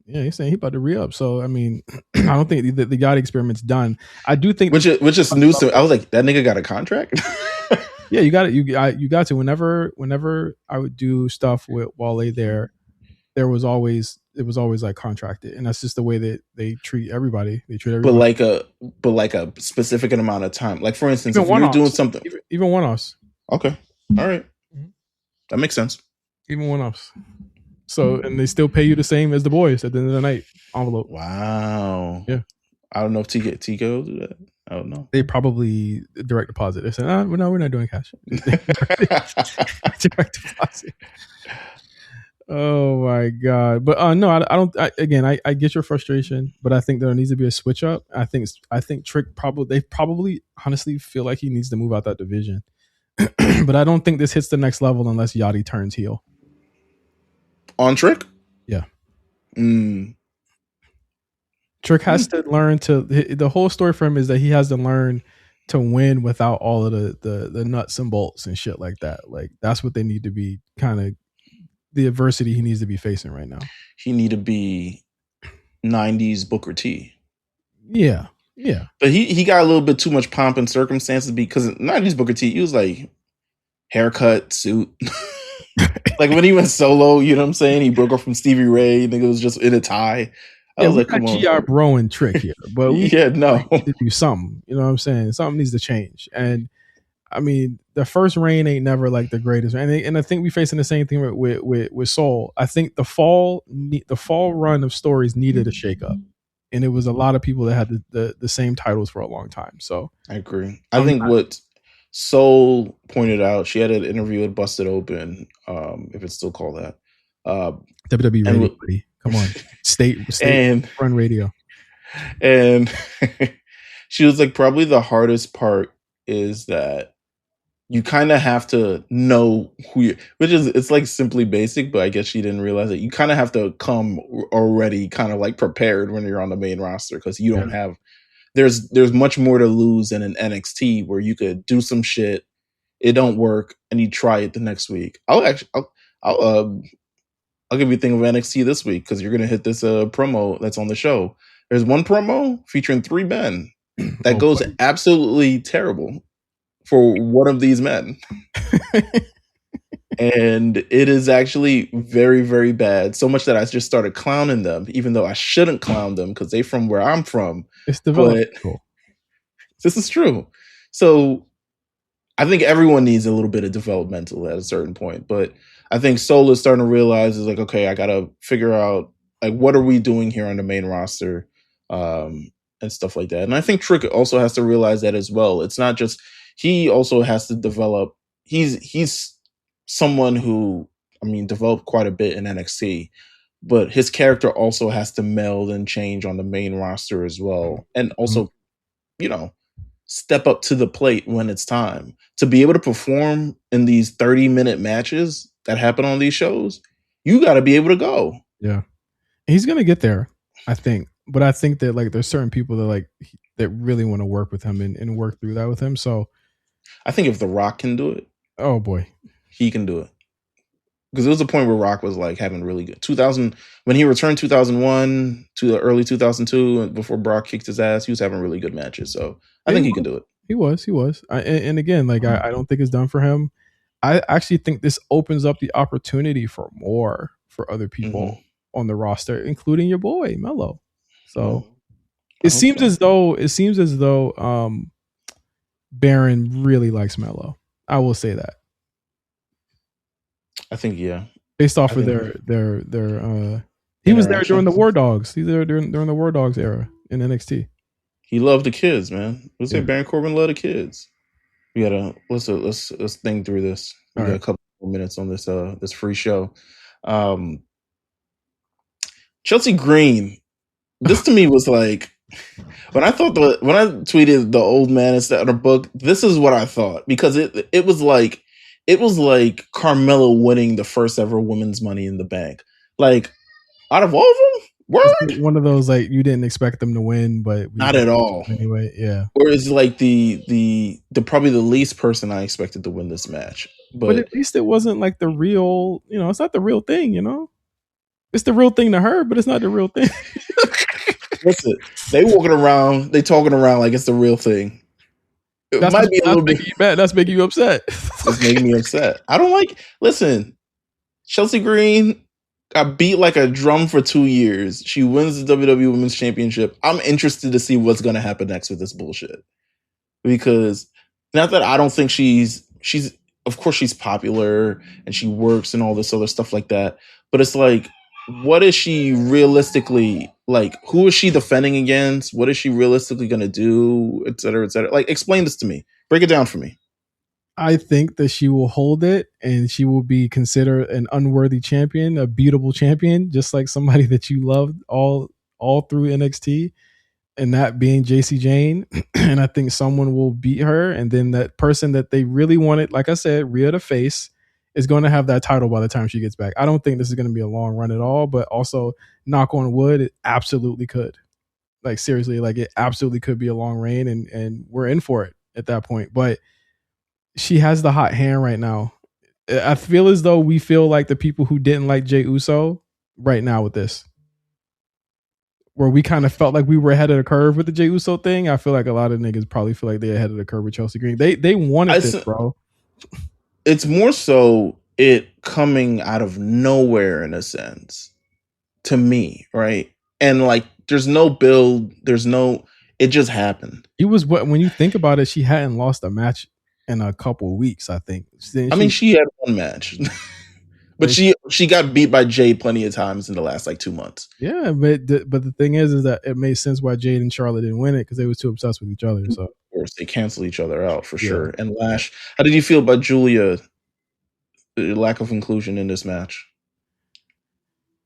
Yeah, he's saying he about to re-up. So I mean, I don't think the Yachty experiment's done. I do think which is news to me. I was like, that nigga got a contract. Yeah, you got it. You got to. Whenever I would do stuff with Wale, there was always like contracted, and that's just the way that they treat everybody. They treat everybody. But like a specific amount of time. Like for instance, Even if you're doing something, even one-offs. Okay, all right, that makes sense. Even one-offs. So and they still pay you the same as the boys at the end of the night envelope. Wow. Yeah. I don't know if TK will do that. I don't know. They probably direct deposit. They said, no, we're not doing cash. Direct deposit. Oh my god! But no, I don't. I get your frustration, but I think there needs to be a switch up. I think Trick probably honestly feel like he needs to move out that division. But I don't think this hits the next level unless Yachty turns heel. On Trick? Yeah. Trick has to learn to. The whole story for him is that he has to learn to win without all of the nuts and bolts and shit like that. Like that's what they need to be kind of. The adversity he needs to be facing right now. He need to be 90s Booker T. Yeah. But he got a little bit too much pomp and circumstances because 90s Booker T, he was like haircut, suit. Like when he went solo, you know what I'm saying? He broke off from Stevie Ray. Nigga was just in a tie. I was like, come on. GR Bro and Trick here. But we need to do something. You know what I'm saying? Something needs to change. And I mean, the first reign ain't never like the greatest, and I think we facing the same thing with Soul. I think the fall run of stories needed a shakeup, and it was a lot of people that had the same titles for a long time. So I agree. I think what Soul pointed out, she had an interview with Busted Open, if it's still called that. WWE Radio, buddy. Come on, state and run radio. And she was like, probably the hardest part is that you kind of have to know who you, which is, it's like simply basic, but I guess she didn't realize it. You kind of have to come already kind of like prepared when you're on the main roster because you don't have, there's much more to lose than an NXT where you could do some shit, it don't work, and you try it the next week. I'll give you a thing of NXT this week because you're gonna hit this promo that's on the show. There's one promo featuring 3 men that goes absolutely terrible for one of these men. And it is actually very, very bad. So much that I just started clowning them, even though I shouldn't clown them because they from where I'm from. It's developmental. This is true. So I think everyone needs a little bit of developmental at a certain point. But I think Soul is starting to realize is like, okay, I got to figure out like, what are we doing here on the main roster and stuff like that. And I think Trick also has to realize that as well. It's not just, he also has to develop. He's someone who, I mean, developed quite a bit in NXT, but his character also has to meld and change on the main roster as well. And also, you know, step up to the plate when it's time to be able to perform in these 30-minute matches that happen on these shows. You got to be able to go. Yeah. He's going to get there, I think. But I think that like there's certain people that like that really want to work with him and work through that with him. So I think if The Rock can do it, oh boy, he can do it. Because there was a point where Rock was like having really good 2000 when he returned 2001 to the early 2002 and before Brock kicked his ass, he was having really good matches. So I think he can do it. He was. And again, like I don't think it's done for him. I actually think this opens up the opportunity for more for other people on the roster, including your boy Melo. So it seems as though Baron really likes Melo. I will say that. I think based off of their he was there during the War Dogs. He's there during the War Dogs era in NXT. He loved the kids, man. Let's say Baron Corbin loved the kids. We gotta let's think through this. We got a couple more minutes on this free show. Chelsea Green. This to me was like when I tweeted the old man instead of the book. This is what I thought because it was like Carmella winning the first ever women's Money in the Bank. Like out of all of them, word? One of those like you didn't expect them to win, but not at all. Anyway, yeah. Or is like the probably the least person I expected to win this match. But But at least it wasn't like the real, it's not the real thing, It's the real thing to her, but it's not the real thing. listen, they talking around like it's the real thing. It That's might be a little bit. making you mad. That's making you upset. It's making me upset. I don't like. Listen, Chelsea Green got beat like a drum for 2 years. She wins the WWE Women's Championship. I'm interested to see what's going to happen next with this bullshit. Because not that I don't think she's of course she's popular and she works and all this other stuff like that. But it's like, what is she realistically like? Who is she defending against? What is she realistically going to do? Et cetera, et cetera. Like, explain this to me. Break it down for me. I think that she will hold it and she will be considered an unworthy champion, a beatable champion, just like somebody that you loved all through NXT, and that being JC Jane. And I think someone will beat her, and then that person that they really wanted, like I said, Rhea to face, is going to have that title by the time she gets back. I don't think this is going to be a long run at all, but also, knock on wood, it absolutely could. Like, seriously, like it absolutely could be a long reign, and we're in for it at that point. But she has the hot hand right now. I feel as though we feel like the people who didn't like Jey Uso right now with this, where we kind of felt like we were ahead of the curve with the Jey Uso thing. I feel like a lot of niggas probably feel like they're ahead of the curve with Chelsea Green. They wanted this, bro. It's more so it coming out of nowhere in a sense to me, right? And like, there's no build, it just happened. It was when you think about it, she hadn't lost a match in a couple of weeks, I think. She had one match. But she got beat by Jade plenty of times in the last like 2 months. Yeah, but the thing is that it made sense why Jade and Charlotte didn't win it, because they was too obsessed with each other. So of course they cancel each other out for sure. And Lash, how did you feel about Julia? Lack of inclusion in this match.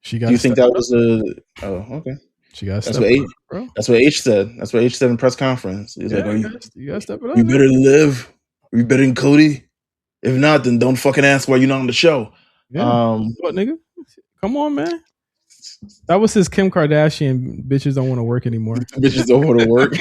She got. Do you think that was a? Oh, okay. She got. That's what H said. That's what H said in press conference. He's like, you gotta step it up. You better live. Are you betting Cody? If not, then don't fucking ask why you're not on the show. Yeah. What, nigga? Come on, man. That was his Kim Kardashian. Bitches don't want to work anymore. Bitches don't want to work.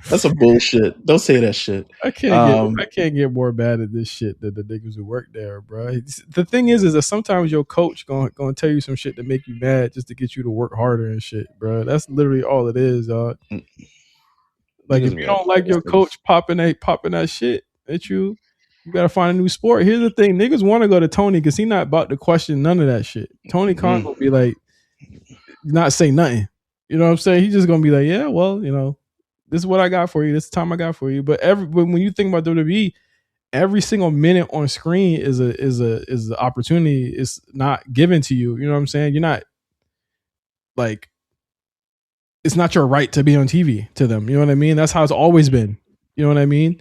That's a bullshit. Don't say that shit. I can't get more mad at this shit than the niggas who work there, bro. The thing is that sometimes your coach gonna tell you some shit to make you mad just to get you to work harder and shit, bro. That's literally all it is, dog. Like, if you don't like your coach popping that shit at you, you gotta find a new sport. Here's the thing: niggas want to go to Tony because he not about to question none of that shit. Tony Khan gonna be like, not say nothing. You know what I'm saying? He's just gonna be like, yeah, well, this is what I got for you. This is the time I got for you. But when you think about WWE, every single minute on screen is an opportunity. It's not given to you. You know what I'm saying? You're not like, it's not your right to be on TV to them. You know what I mean? That's how it's always been. You know what I mean?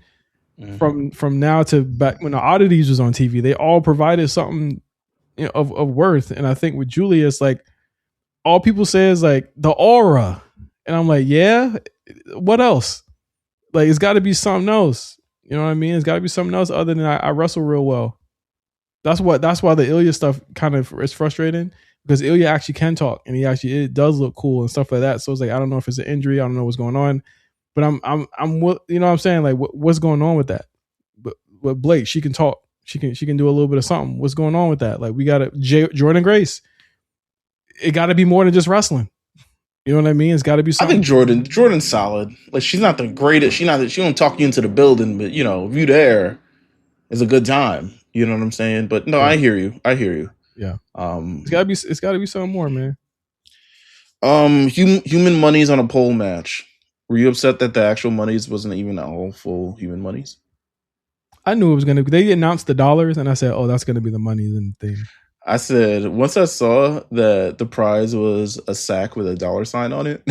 Mm-hmm. From now to back when the Oddities was on TV, they all provided something of worth. And I think with Julia, it's like all people say is like the aura. And I'm like, yeah, what else? Like, it's got to be something else. You know what I mean? It's got to be something else other than I wrestle real well. That's why the Ilya stuff kind of is frustrating, because Ilya actually can talk and it does look cool and stuff like that. So it's like, I don't know if it's an injury. I don't know what's going on, but I'm you know what I'm saying? Like, what's going on with that? But Blake, she can talk. She can do a little bit of something. What's going on with that? Like, we got Jordan Grace. It got to be more than just wrestling. You know what I mean? It's got to be something. I think Jordan's solid. Like, she's not the greatest. She don't talk you into the building, but if you there, it's a good time. You know what I'm saying? But no, yeah. I hear you. Yeah. It's gotta be something more, man. Human Monies on a pole match. Were you upset that the actual monies wasn't even all full Human Monies? I knew it was gonna be. They announced the dollars, and I said, "Oh, that's gonna be the money and thing." I said, once I saw that the prize was a sack with a $sign on it,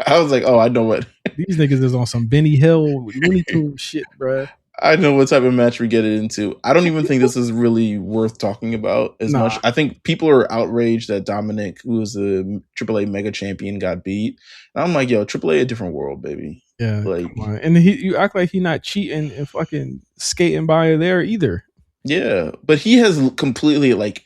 I was like, oh, I know what. These niggas is on some Benny Hill Looney Tunes shit, bro. I know what type of match we get into. I don't even think this is really worth talking about as much. I think people are outraged that Dominic, who was the AAA Mega Champion, got beat. And I'm like, yo, AAA a different world, baby. Yeah, like, come on. And you act like he not cheating and fucking skating by there either. Yeah, but he has completely, like,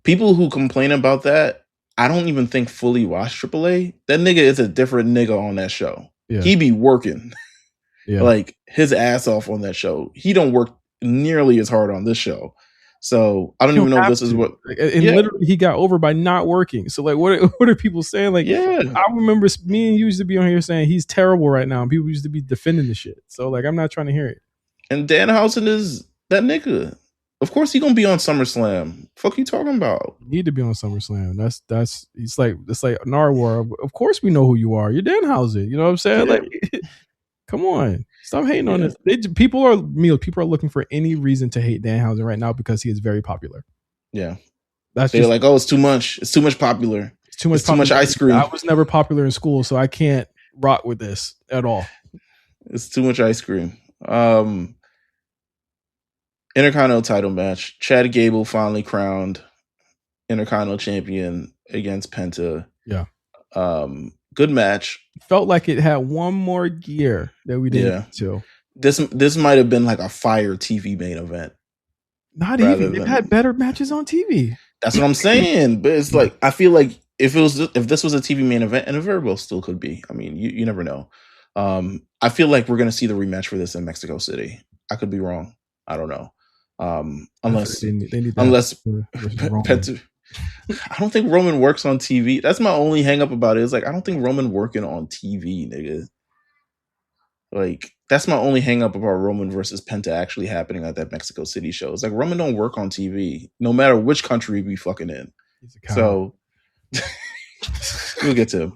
people who complain about that, I don't even think fully watch AAA. That nigga is a different nigga on that show. Yeah. He be working. Yeah. Like, his ass off on that show. He don't work nearly as hard on this show. So I don't even know if this is what. And literally, he got over by not working. So like, what are people saying? Like, I remember me and you used to be on here saying he's terrible right now, and people used to be defending the shit. So like, I'm not trying to hear it. And Danhausen is that nigga. Of course he gonna be on SummerSlam. Fuck you talking about? You need to be on SummerSlam. That's it's like Narwhal. Of course we know who you are. You're Danhausen. You know what I'm saying? Yeah. Like, come on, stop hating on this. People are looking for any reason to hate Danhausen right now because he is very popular. Yeah, they're like, oh, it's too much. It's too much popular. It's too much ice cream. I was never popular in school, so I can't rock with this at all. It's too much ice cream. Intercontinental title match. Chad Gable finally crowned Intercontinental champion against Penta. Yeah. Good match. Felt like it had one more gear that we didn't get to. This might have been like a fire TV main event. Not even. They've had better matches on TV. That's what I'm saying. But it's like, I feel like if this was a TV main event, and it very well still could be. I mean, you never know. I feel like we're gonna see the rematch for this in Mexico City. I could be wrong. I don't know. Unless Penta. I don't think Roman works on TV. That's my only hang up about it. It's like, I don't think Roman working on TV, nigga. Like, that's my only hang up about Roman versus Penta actually happening at that Mexico City show. It's like, Roman don't work on TV, no matter which country we fucking in. So we'll get to him.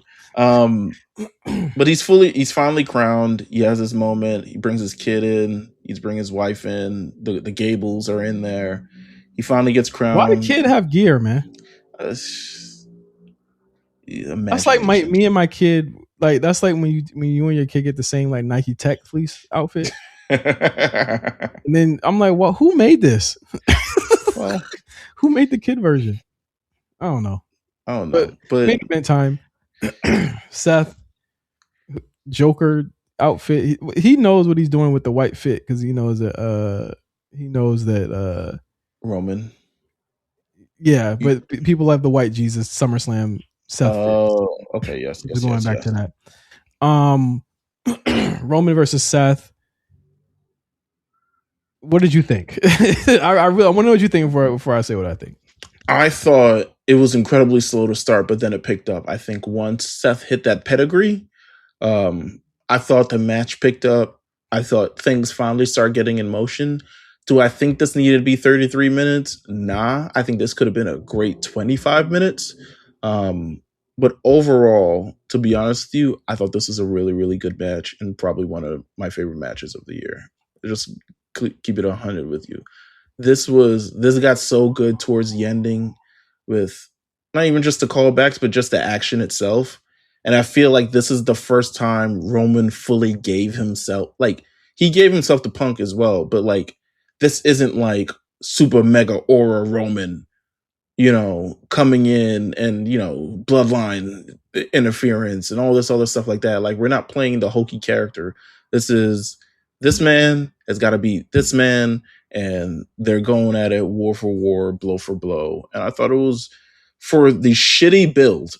But he's finally crowned. He has his moment. He brings his kid in. He's bringing his wife in. The Gables are in there. He finally gets crowned. Why the kid have gear, man? That's like me and my kid. Like, that's like when you and your kid get the same like Nike Tech fleece outfit. And then I'm like, well, who made this? Well, who made the kid version? I don't know. But main event time. Seth, Joker outfit. He knows what he's doing with the white fit because he knows that Roman. Yeah, but people have the white Jesus SummerSlam Seth. Oh, okay, yes. Going back to that. Roman versus Seth. What did you think? I want to know what you think before I say what I think. I thought it was incredibly slow to start, but then it picked up. I think once Seth hit that pedigree, I thought the match picked up. I thought things finally started getting in motion. Do I think this needed to be 33 minutes? Nah. I think this could have been a great 25 minutes. But overall, to be honest with you, I thought this was a really, really good match and probably one of my favorite matches of the year. Just keep it 100 with you. This got so good towards the ending with not even just the callbacks, but just the action itself. And I feel like this is the first time Roman fully gave himself, like, he gave himself to Punk as well, but like, this isn't like super mega aura Roman, coming in and, bloodline interference and all this other stuff like that. Like, we're not playing the hokey character. This man has got to beat this man, and they're going at it war for war, blow for blow. And I thought it was, for the shitty build,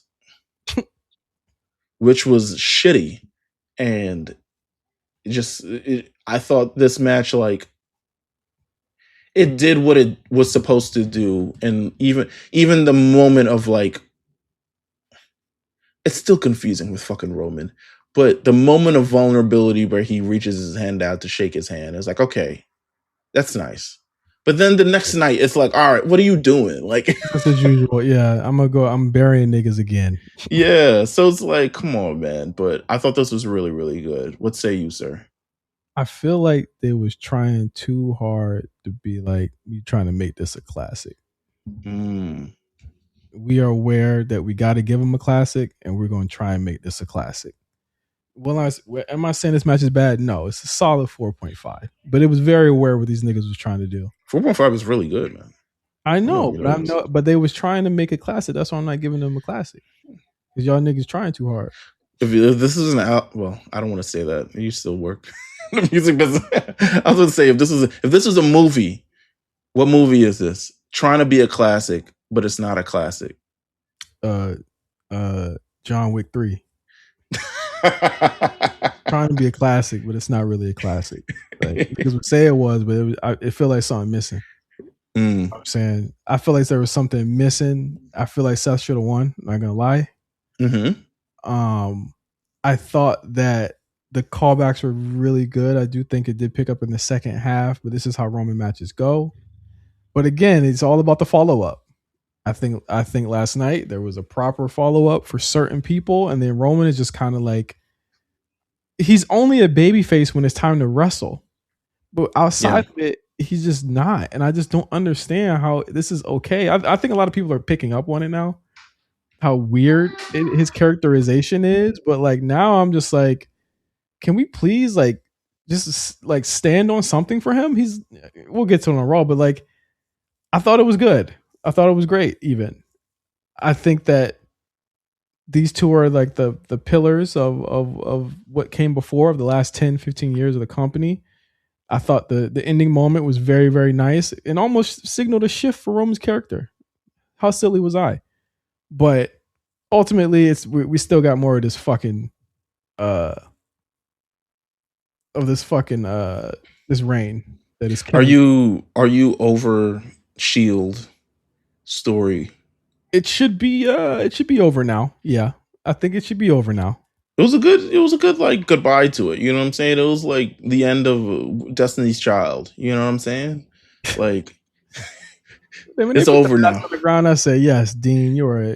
which was shitty, and I thought this match, like, it did what it was supposed to do. And even the moment of, like, it's still confusing with fucking Roman, but the moment of vulnerability where he reaches his hand out to shake his hand, it's like, okay, that's nice. But then the next night, it's like, all right, what are you doing? Like, as usual, yeah, I'm burying niggas again. Yeah, so it's like, come on, man. But I thought this was really, really good. What say you, sir? I feel like they was trying too hard to be like, we trying to make this a classic. We are aware that we got to give them a classic, and we're going to try and make this a classic. Well, am I saying this match is bad? No, it's a solid 4.5. But it was very aware what these niggas was trying to do. 4.5 is really good, man. I know, but they was trying to make a classic. That's why I'm not giving them a classic. Because y'all niggas trying too hard. If this is well, I don't want to say that. You still work in the music business. I was going to say, if this is a movie, what movie is this? Trying to be a classic, but it's not a classic. John Wick 3. trying to be a classic, but it's not really a classic. Like because we say it was, but it felt like something missing. I'm saying I feel like there was something missing. I feel like Seth should have won. Not gonna lie. I thought that the callbacks were really good. I do think it did pick up in the second half, but this is how Roman matches go. But again, it's all about the follow up. I think last night there was a proper follow up for certain people, and then Roman is just kind of like he's only a babyface when it's time to wrestle, but outside of it, he's just not. And I just don't understand how this is okay. I think a lot of people are picking up on it now, how weird his characterization is. But like now, I'm just like, can we please like just like stand on something for him? We'll get to it on Raw, but like I thought it was good. I thought it was great. Even I think that these two are like the pillars of what came before of the last 10, 15 years of the company. I thought the ending moment was very, very nice and almost signaled a shift for Roman's character. How silly was I? But ultimately, we still got more of this fucking this reign that is. Are you over Shield story? It should be over now. Yeah, I think it should be over now. It was a good like goodbye to it. You know what I'm saying? It was like the end of Destiny's Child. You know what I'm saying? Like it's over now. On the ground, I say yes, Dean. You're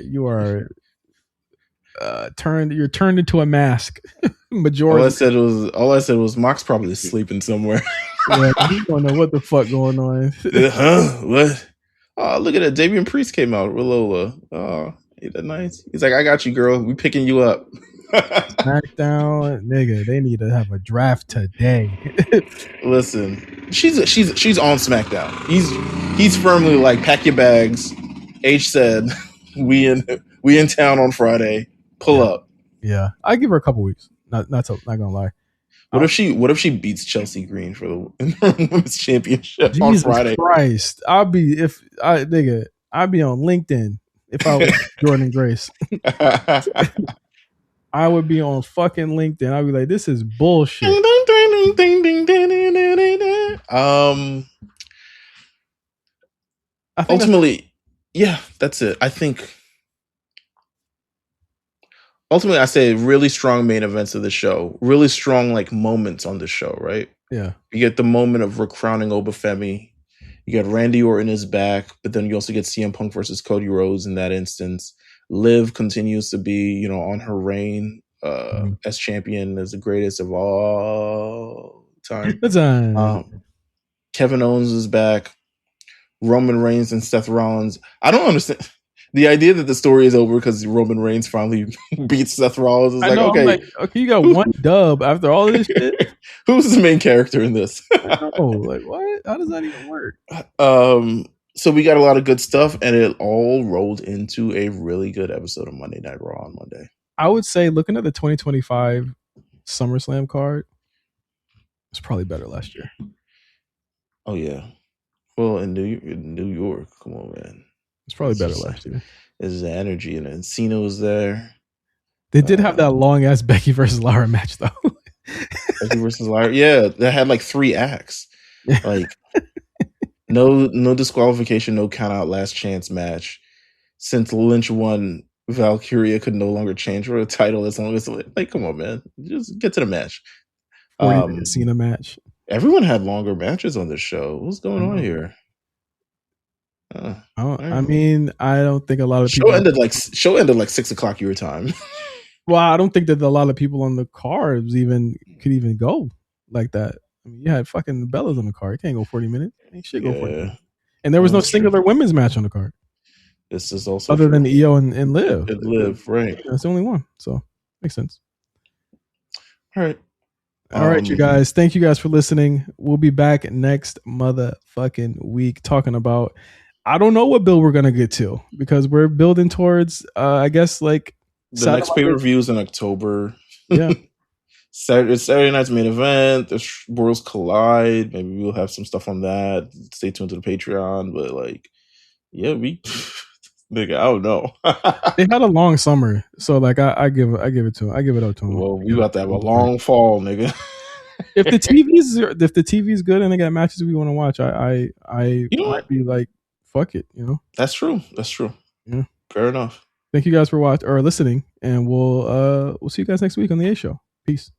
turned into a mask. Majority. All I said was Mox probably sleeping somewhere. Yeah, he don't know what the fuck going on. What? Oh, look at that. Damian Priest came out with Lola. Oh, ain't that nice? He's like, I got you, girl. We picking you up. SmackDown, nigga, they need to have a draft today. Listen, she's on SmackDown. He's firmly like, pack your bags. H said, we in town on Friday. Pull up. Yeah, I give her a couple weeks. Not gonna lie. What if she beats Chelsea Green for the women's championship on Friday? Christ, I'd be on LinkedIn if I was Jordan Grace. I would be on fucking LinkedIn. I'd be like, this is bullshit. Ultimately, yeah, that's it. I think ultimately I say really strong main events of the show. Really strong like moments on the show, right? Yeah. You get the moment of crowning Oba Femi. You get Randy Orton is back, but then you also get CM Punk versus Cody Rhodes in that instance. Liv continues to be, on her reign as champion, as the greatest of all time. Kevin Owens is back. Roman Reigns and Seth Rollins. I don't understand the idea that the story is over because Roman Reigns finally beats Seth Rollins. Is okay, you got one dub after all of this shit. Who's the main character in this? Like what? How does that even work? So we got a lot of good stuff, and it all rolled into a really good episode of Monday Night Raw on Monday. I would say, looking at the 2025 SummerSlam card, it's probably better last year. Oh yeah, well in New York, come on, man, it's probably better last year. There's the energy, and Cena was there. They did have that long ass Becky versus Lara match though. Becky versus Lara, yeah, that had like 3 acts, like. No disqualification, no count out, last chance match. Since Lynch won, Valkyria could no longer change for a title as long as like, come on, man, just get to the match. 40-minute Cena match. Everyone had longer matches on this show. What's going on here? I mean, I don't think a lot of people ended like 6:00 your time. Well, I don't think that a lot of people on the cards could even go like that. I mean, you had fucking Bellas on the card. You can't go 40 minutes. Ain't shit go 40 minutes. And there was no singular women's match on the card. This is also other than Io and Liv. Liv, right? That's the only one. So makes sense. All right. All right, you guys. Thank you guys for listening. We'll be back next motherfucking week talking about, I don't know what build we're gonna get to because we're building towards I guess like the next pay-per-views in October. Yeah. Saturday night's main event. The Worlds Collide. Maybe we'll have some stuff on that. Stay tuned to the Patreon. But like, yeah, Nigga, I don't know. They had a long summer, so like I give it to him. I give it up to him. Well, we about to have a long fall, nigga. If the TV's good and they got matches we want to watch, I might be like, fuck it, you know. That's true. Yeah, fair enough. Thank you guys for watching or listening, and we'll see you guys next week on the A Show. Peace.